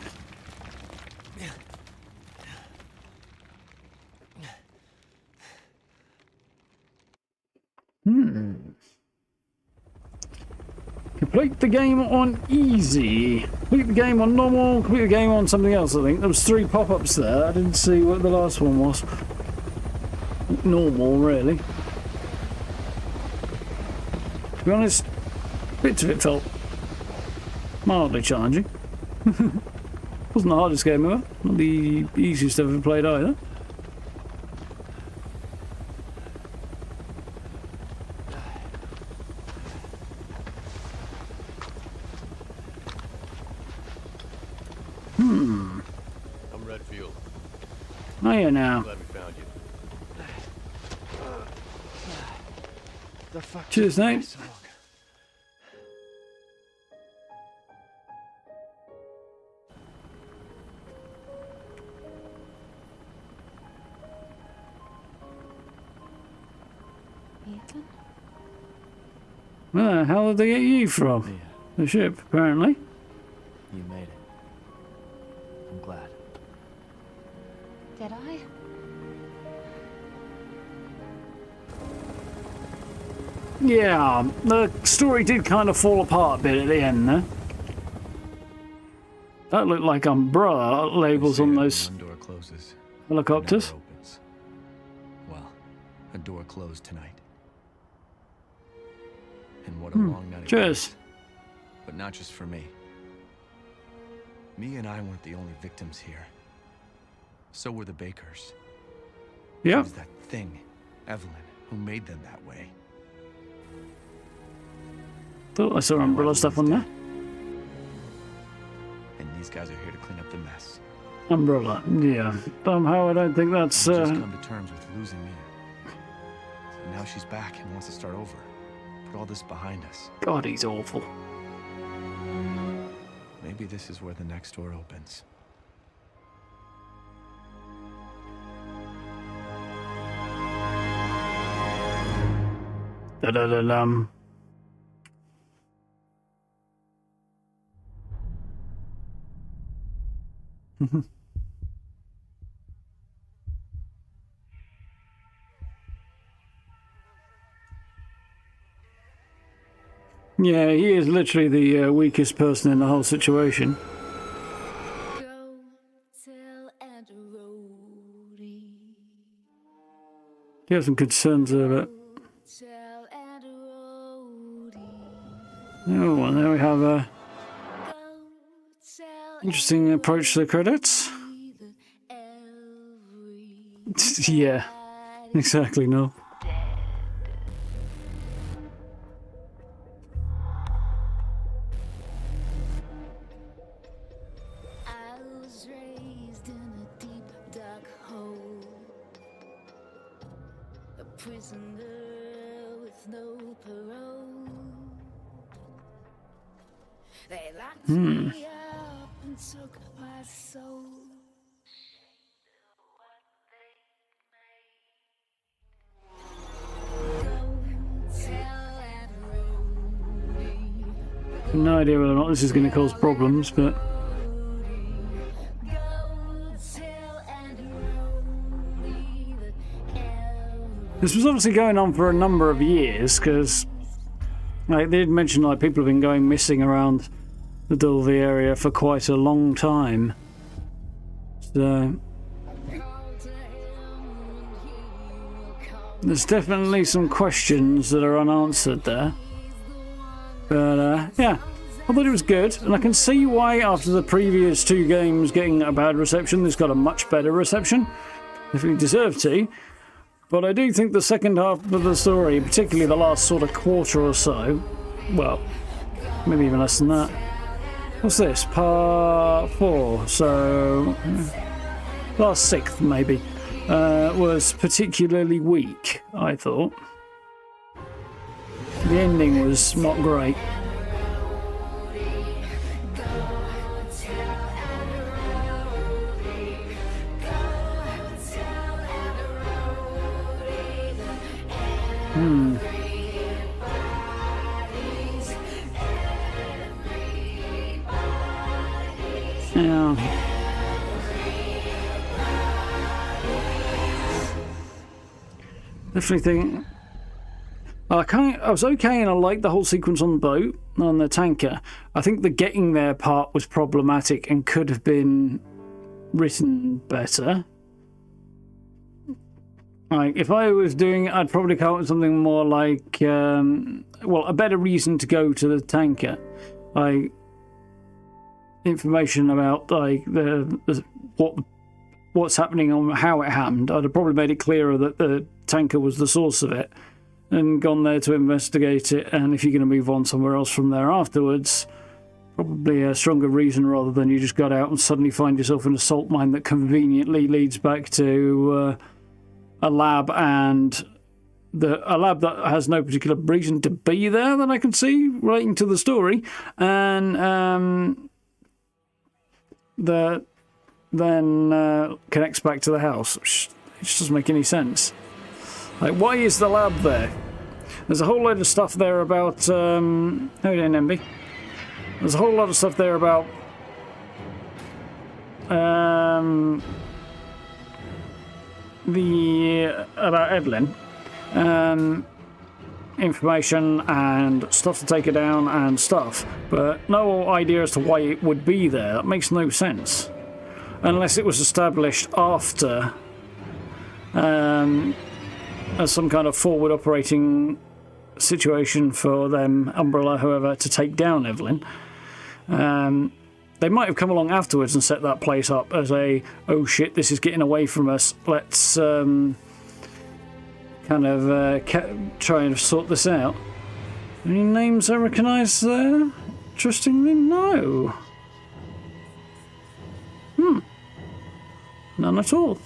Speaker 1: Complete the game on easy. Complete the game on normal. Complete the game on something else, I think. There was 3 pop-ups there. I didn't see what the last one was. Normal, really. To be honest, bits of it felt mildly challenging. Wasn't the hardest game ever. Not the easiest I've ever played either.
Speaker 5: I'm Redfield.
Speaker 1: Hiya now.
Speaker 5: Glad we found you.
Speaker 4: The fuck?
Speaker 1: Cheers, Nate.
Speaker 2: Ethan?
Speaker 1: Where the hell did they get you from? The ship, apparently.
Speaker 4: You made it. I'm glad.
Speaker 2: Did I?
Speaker 1: Yeah, the story did kind of fall apart a bit at the end there. That looked like umbrella labels on those
Speaker 8: One door closes.
Speaker 1: helicopters.
Speaker 8: Another opens. Well, a door closed tonight. And what a long night it
Speaker 1: Cheers.
Speaker 8: was. But not just for me. Me and I weren't the only victims here. So were the Bakers. It
Speaker 1: Yeah.
Speaker 8: was that thing, Evelyn, who made them that way.
Speaker 1: Thought I saw umbrella stuff on there.
Speaker 8: And these guys are here to clean up the mess.
Speaker 1: Umbrella, yeah. Somehow I don't think that's
Speaker 8: We just come to terms with losing me. And now she's back and wants to start over. Put all this behind us.
Speaker 1: God, he's awful.
Speaker 8: Maybe this is where the next door opens.
Speaker 1: Da-da-da-dum. Yeah, he is literally the weakest person in the whole situation.
Speaker 3: Go tell Aunt Rhodey.
Speaker 1: He has some concerns over it.
Speaker 3: Tell Aunt Rhodey.
Speaker 1: Oh, well, there we have a
Speaker 3: Go tell
Speaker 1: interesting approach to the credits.
Speaker 3: every
Speaker 1: Yeah, exactly, no.
Speaker 3: I was raised in a deep dark hole, a prisoner with no parole. They locked me up and took my soul.
Speaker 1: No idea whether or not this is going to cause problems, but... This was obviously going on for a number of years, because like, they did mention like people have been going missing around the Dulvey area for quite a long time. So... There's definitely some questions that are unanswered there. But, yeah, I thought it was good, and I can see why after the previous two games getting a bad reception, this got a much better reception. Definitely deserved to. But I do think the second half of the story, particularly the last sort of quarter or so, well, maybe even less than that. What's this? Part 4, so... last sixth, maybe. Was particularly weak, I thought. The ending was not great. Yeah. Definitely think I was okay, and I liked the whole sequence on the boat, on the tanker. I think the getting there part was problematic and could have been written better. Like, if I was doing it, I'd probably come up with something more like, well, a better reason to go to the tanker. Like, information about, like, what's happening on how it happened. I'd have probably made it clearer that the tanker was the source of it and gone there to investigate it, and if you're going to move on somewhere else from there afterwards, probably a stronger reason rather than you just got out and suddenly find yourself in a salt mine that conveniently leads back to a lab, and a lab that has no particular reason to be there that I can see relating to the story, and that then connects back to the house, which just doesn't make any sense. Like, why is the lab there? There's a whole load of stuff there about... how you doing, MB? There's a whole lot of stuff there about... about Evelyn. Information and stuff to take her down and stuff. But no idea as to why it would be there. That makes no sense. Unless it was established after... as some kind of forward operating situation for them, Umbrella, whoever, to take down Evelyn. They might have come along afterwards and set that place up as a, oh shit, this is getting away from us, let's kind of try and sort this out. Any names I recognise there? Interestingly, no. None at all.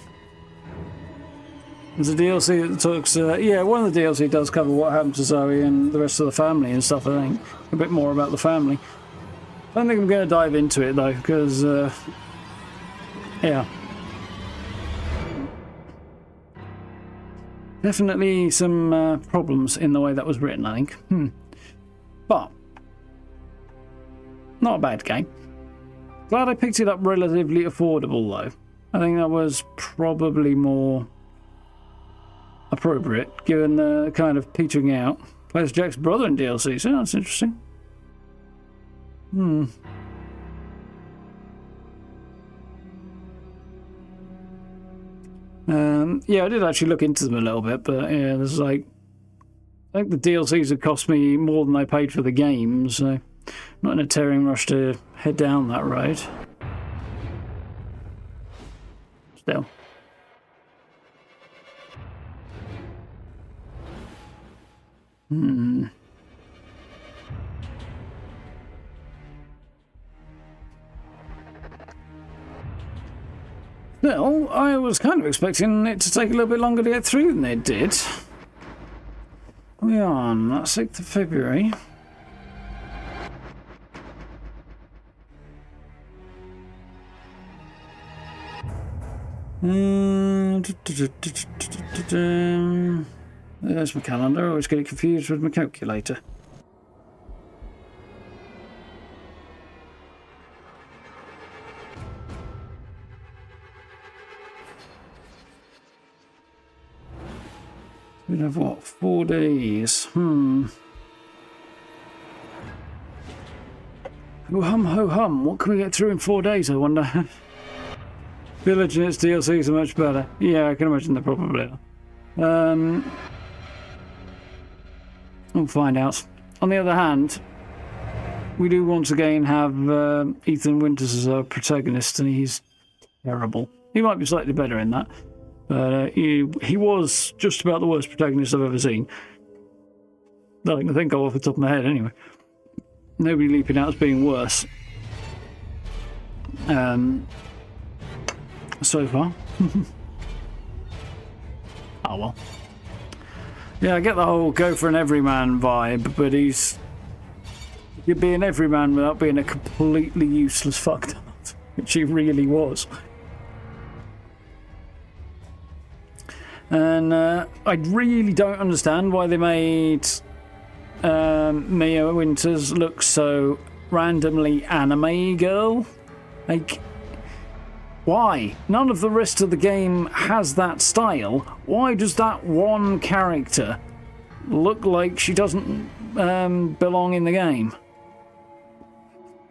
Speaker 1: There's a DLC that talks... yeah, one of the DLC does cover what happened to Zoe and the rest of the family and stuff, I think. A bit more about the family. I don't think I'm going to dive into it, though, because... yeah. Definitely some problems in the way that was written, I think. But... not a bad game. Glad I picked it up relatively affordable, though. I think that was probably more... appropriate, given the kind of petering out. Plays Jack's brother in DLC, so that's interesting. Yeah, I did actually look into them a little bit, but yeah, there's like... I think the DLCs have cost me more than I paid for the game, so... I'm not in a tearing rush to head down that road. Still. Well, I was kind of expecting it to take a little bit longer to get through than it did. We're on that 6th of February. There's my calendar. I always get it confused with my calculator. We'd have what, 4 days? Ho hum, ho hum. What can we get through in 4 days, I wonder? Village and its DLCs are much better. Yeah, I can imagine they probably are. We'll find out. On the other hand, we do once again have Ethan Winters as our protagonist, and he's terrible. He might be slightly better in that, but he was just about the worst protagonist I've ever seen. That I can think of off the top of my head, anyway. Nobody leaping out as being worse. So far. Oh well. Yeah, I get the whole go for an everyman vibe, but he's... You could be an everyman without being a completely useless fucktard, which he really was. And I really don't understand why they made Mia Winters look so randomly anime girl. Like, why? None of the rest of the game has that style. Why does that one character look like she doesn't belong in the game?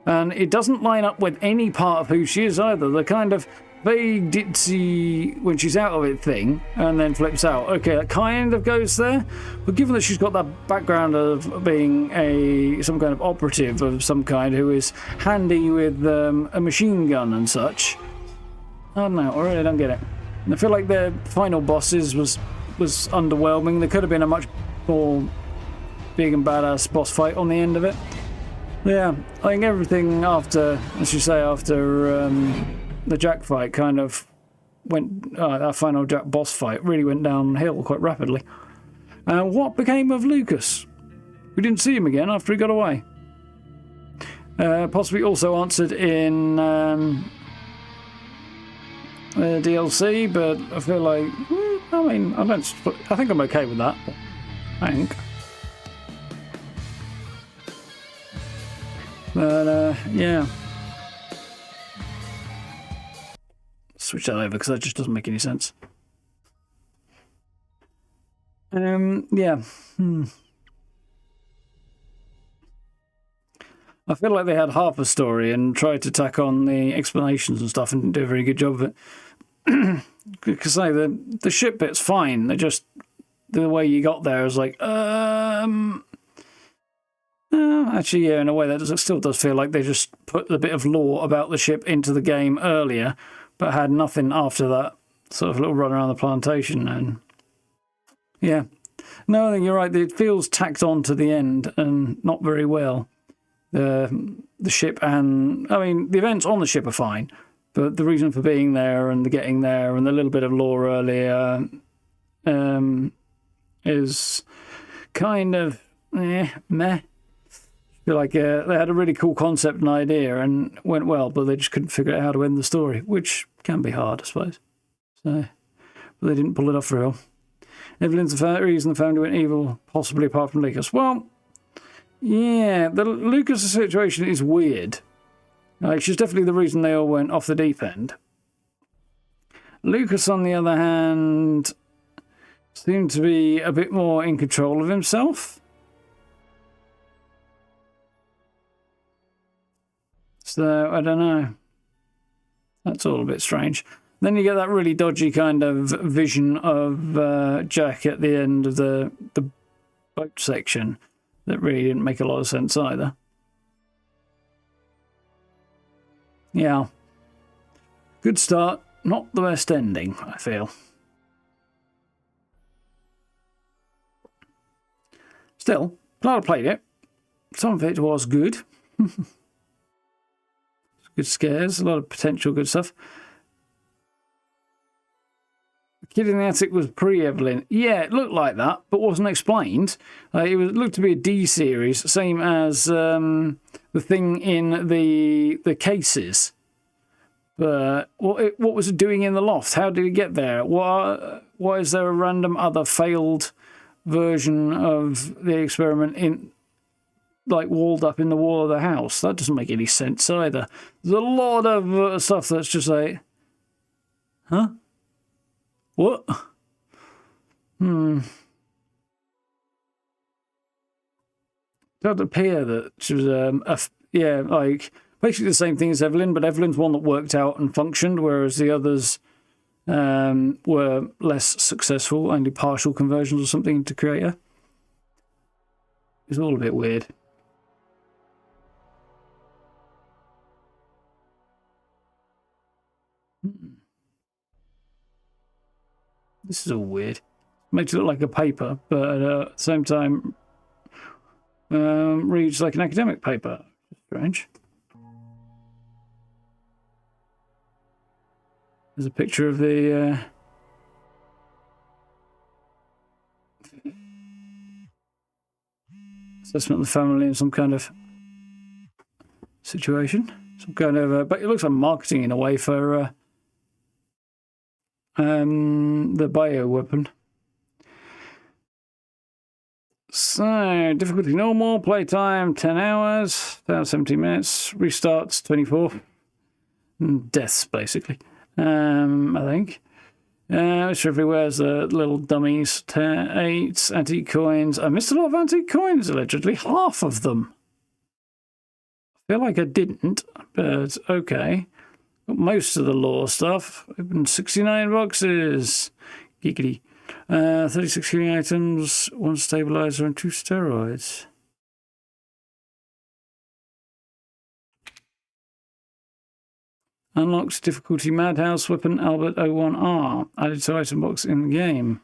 Speaker 1: And it doesn't line up with any part of who she is either. The kind of vague ditzy when she's out of it thing and then flips out. Okay, that kind of goes there. But given that she's got that background of being some kind of operative of some kind who is handy with a machine gun and such, I don't know, I really don't get it. I feel like the final bosses was underwhelming. There could have been a much more big and badass boss fight on the end of it. Yeah, I think everything after, as you say, after the Jack fight kind of went, that final Jack boss fight really went downhill quite rapidly. What became of Lucas? We didn't see him again after he got away. Possibly also answered in DLC, but I feel like, I mean, I think I'm okay with that. I think. But yeah. Switch that over because that just doesn't make any sense. Yeah. I feel like they had half a story and tried to tack on the explanations and stuff and didn't do a very good job of it. Because the ship bit's fine. They're just the way you got there is like, actually, yeah, in a way that still does feel like they just put a bit of lore about the ship into the game earlier, but had nothing after that sort of little run around the plantation. And yeah, no, I think you're right. It feels tacked on to the end and not very well. The ship and, I mean, the events on the ship are fine, but the reason for being there and the getting there and the little bit of lore earlier is kind of meh. Feel like they had a really cool concept and idea and went well, but they just couldn't figure out how to end the story, which can be hard, I suppose. So, but they didn't pull it off for real. Evelyn's the reason the family went evil, possibly apart from Lucas. Well, yeah, the Lucas situation is weird. Like, she's definitely the reason they all went off the deep end. Lucas, on the other hand, seemed to be a bit more in control of himself. So, I don't know. That's all a bit strange. Then you get that really dodgy kind of vision of Jack at the end of the boat section that really didn't make a lot of sense either. Yeah. Good start, not the best ending, I feel. Still, glad I played it. Some of it was good. Good scares, a lot of potential good stuff. The kid in the attic was pre-Evelyn. Yeah, it looked like that, but wasn't explained. It looked to be a D series, same as the thing in the cases. But what was it doing in the loft? How did it get there? Why is there a random other failed version of the experiment in, like, walled up in the wall of the house? That doesn't make any sense either. There's a lot of stuff that's just like, huh? What? doesn't appear that she was yeah, like basically the same thing as Evelyn, but Evelyn's one that worked out and functioned, whereas the others were less successful, only partial conversions or something into creator. It's all a bit weird. This is all weird. Makes it look like a paper, but at the same time reads like an academic paper. Strange. There's a picture of the assessment of the family in some kind of situation. Some kind of, but it looks like marketing in a way for the bio weapon. So, difficulty normal, playtime 10 hours, 17 minutes, restarts 24. Deaths, basically. I think. It's everywhere. There's the little dummies. 8 antique coins. I missed a lot of antique coins, allegedly. Half of them. I feel like I didn't, but okay. Got most of the lore stuff. Opened 69 boxes. Geekity. 36 healing items, 1 stabilizer, and 2 steroids. Unlocks difficulty Madhouse Weapon Albert 01R. Added to item box in the game.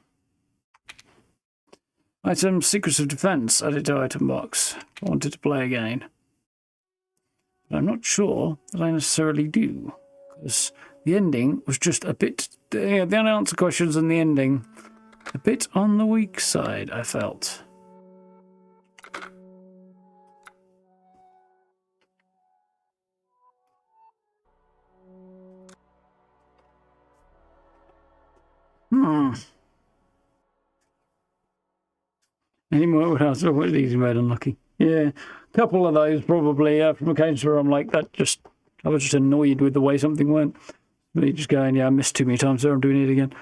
Speaker 1: Item Secrets of Defense. Added to item box. I wanted to play again. But I'm not sure that I necessarily do. Because the ending was just a bit... Yeah, the unanswered questions and the ending... A bit on the weak side, I felt. Any more? What else? What did he made unlucky? Yeah, a couple of those probably from occasions where I'm like that. I was just annoyed with the way something went. Me just going, yeah, I missed too many times, so I'm doing it again.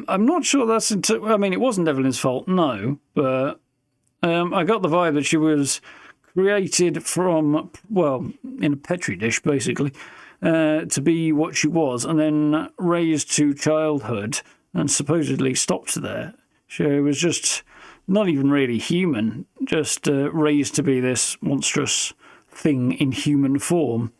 Speaker 1: I'm not sure that's... I mean, it wasn't Evelyn's fault, no, but I got the vibe that she was created from, well, in a petri dish, basically, to be what she was, and then raised to childhood, and supposedly stopped there. She was just not even really human, just raised to be this monstrous thing in human form.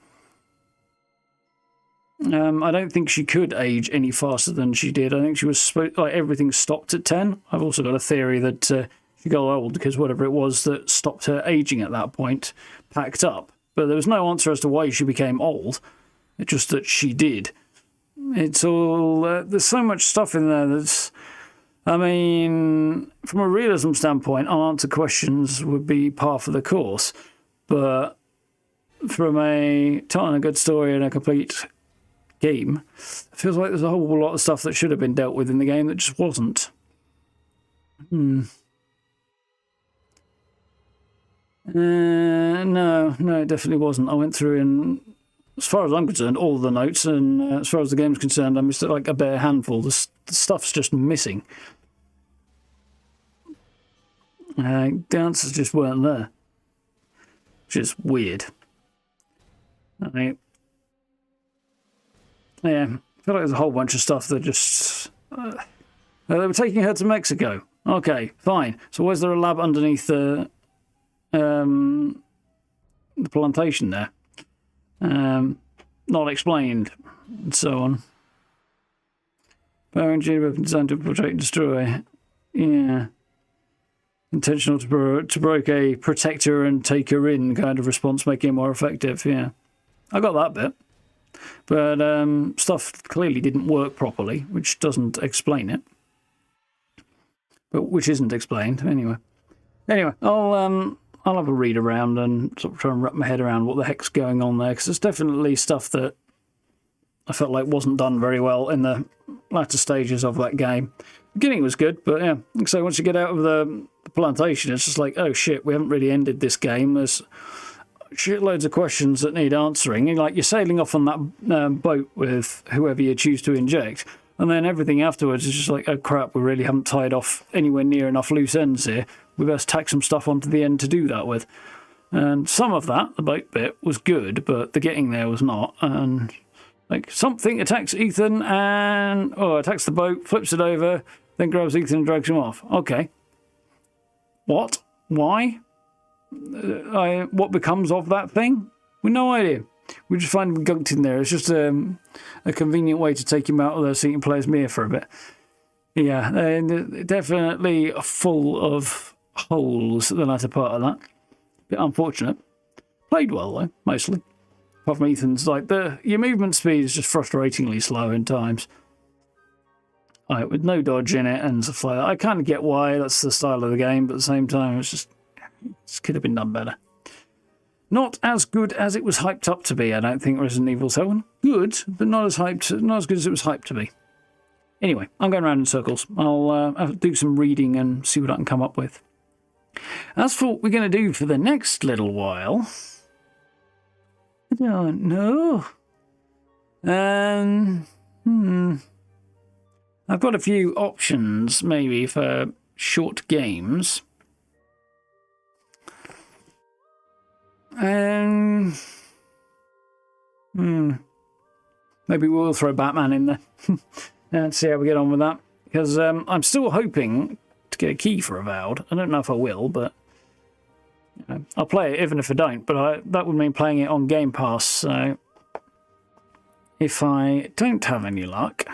Speaker 1: I don't think she could age any faster than she did. I think she was like everything stopped at 10. I've also got a theory that she got old because whatever it was that stopped her aging at that point packed up. But there was no answer as to why she became old. It's just that she did. It's all... there's so much stuff in there that's... I mean, from a realism standpoint, unanswered questions would be par for the course. But from telling a good story and a complete... game, it feels like there's a whole lot of stuff that should have been dealt with in the game that just wasn't. No, it definitely wasn't. I went through and, as far as I'm concerned, all the notes, and as far as the game's concerned, I missed like a bare handful. The stuff's just missing. The answers just weren't there, which is weird. Yeah, I feel like there's a whole bunch of stuff that just... they were taking her to Mexico. Okay, fine. So where's there a lab underneath the plantation there? Not explained, and so on. Power engineer weapon designed to protect and destroy. Yeah. Intentional to break a protector and take her in kind of response, making it more effective. Yeah. I got that bit. But stuff clearly didn't work properly, which doesn't explain it. But which isn't explained, anyway. Anyway, I'll have a read around and sort of try and wrap my head around what the heck's going on there, because there's definitely stuff that I felt like wasn't done very well in the latter stages of that game. The beginning was good, but yeah. So once you get out of the plantation, it's just like, oh shit, we haven't really ended this game. There's shitloads of questions that need answering. And, like, you're sailing off on that boat with whoever you choose to inject, and then everything afterwards is just like, oh crap, we really haven't tied off anywhere near enough loose ends here. We best tack some stuff onto the end to do that with. And some of that, the boat bit, was good, but the getting there was not. And like something attacks Ethan and attacks the boat, flips it over, then grabs Ethan and drags him off. Okay. What? Why? What becomes of that thing? We've no idea. We just find him gunked in there. It's just a convenient way to take him out of the single player's mirror for a bit. Yeah, definitely full of holes, the latter part of that. Bit unfortunate. Played well, though, mostly. Apart from Ethan's, like, your movement speed is just frustratingly slow in times. With no dodge in it and stuff like that. I kind of get why that's the style of the game, but at the same time, it could have been done better. Not as good as it was hyped up to be, I don't think, Resident Evil 7. Good, but not as good as it was hyped to be. Anyway, I'm going around in circles. I'll do some reading and see what I can come up with. As for what we're going to do for the next little while, I don't know. I've got a few options, maybe, for short games. Maybe we'll throw Batman in there and see how we get on with that. Because I'm still hoping to get a key for Avowed. I don't know if I will, but I'll play it even if I don't. But that would mean playing it on Game Pass. So if I don't have any luck,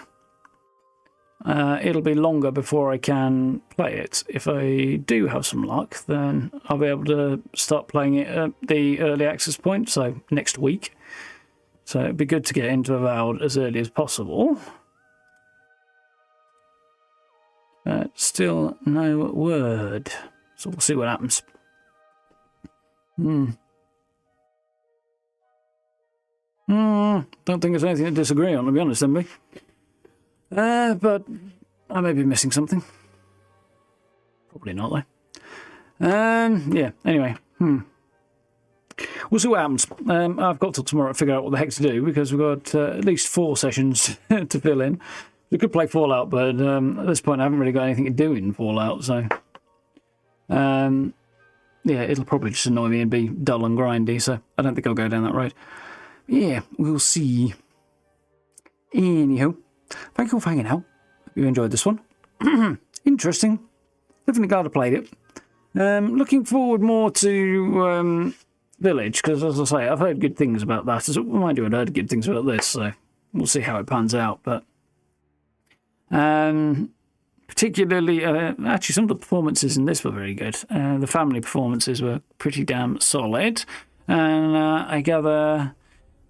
Speaker 1: it'll be longer before I can play it. If I do have some luck, then I'll be able to start playing it at the early access point, so next week. So it'd be good to get into Avowed as early as possible. Still no word, so we'll see what happens. Don't think there's anything to disagree on, to be honest, Emily. But I may be missing something. Probably not, though. Yeah, anyway. We'll see what happens. I've got till tomorrow to figure out what the heck to do, because we've got at least 4 sessions to fill in. We could play Fallout, but at this point I haven't really got anything to do in Fallout, so... yeah, it'll probably just annoy me and be dull and grindy, so I don't think I'll go down that road. Yeah, we'll see. Anyhow, thank you for hanging out. Hope you enjoyed this one. Interesting. Definitely glad I played it. Looking forward more to Village, because as I say, I've heard good things about that. Mind you, I'd heard good things about this, so we'll see how it pans out. But particularly, actually, some of the performances in this were very good. The family performances were pretty damn solid. And I gather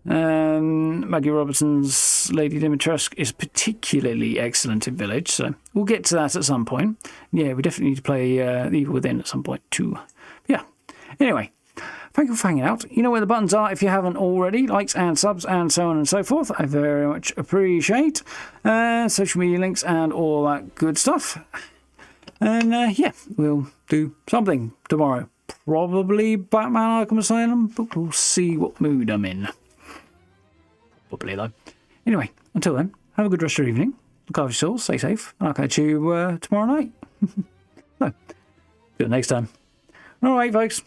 Speaker 1: Maggie Robertson's Lady Dimitrescu is particularly excellent in Village, so we'll get to that at some point. Yeah, we definitely need to play The Evil Within at some point too. Yeah. Anyway, thank you for hanging out. You know where the buttons are if you haven't already. Likes and subs and so on and so forth. I very much appreciate. Social media links and all that good stuff. And yeah, we'll do something tomorrow. Probably Batman Arkham Asylum, but we'll see what mood I'm in. Probably, though. Anyway, until then, have a good rest of your evening. Look after yourselves, stay safe, and I'll catch you tomorrow night. So, see you next time. All right, folks.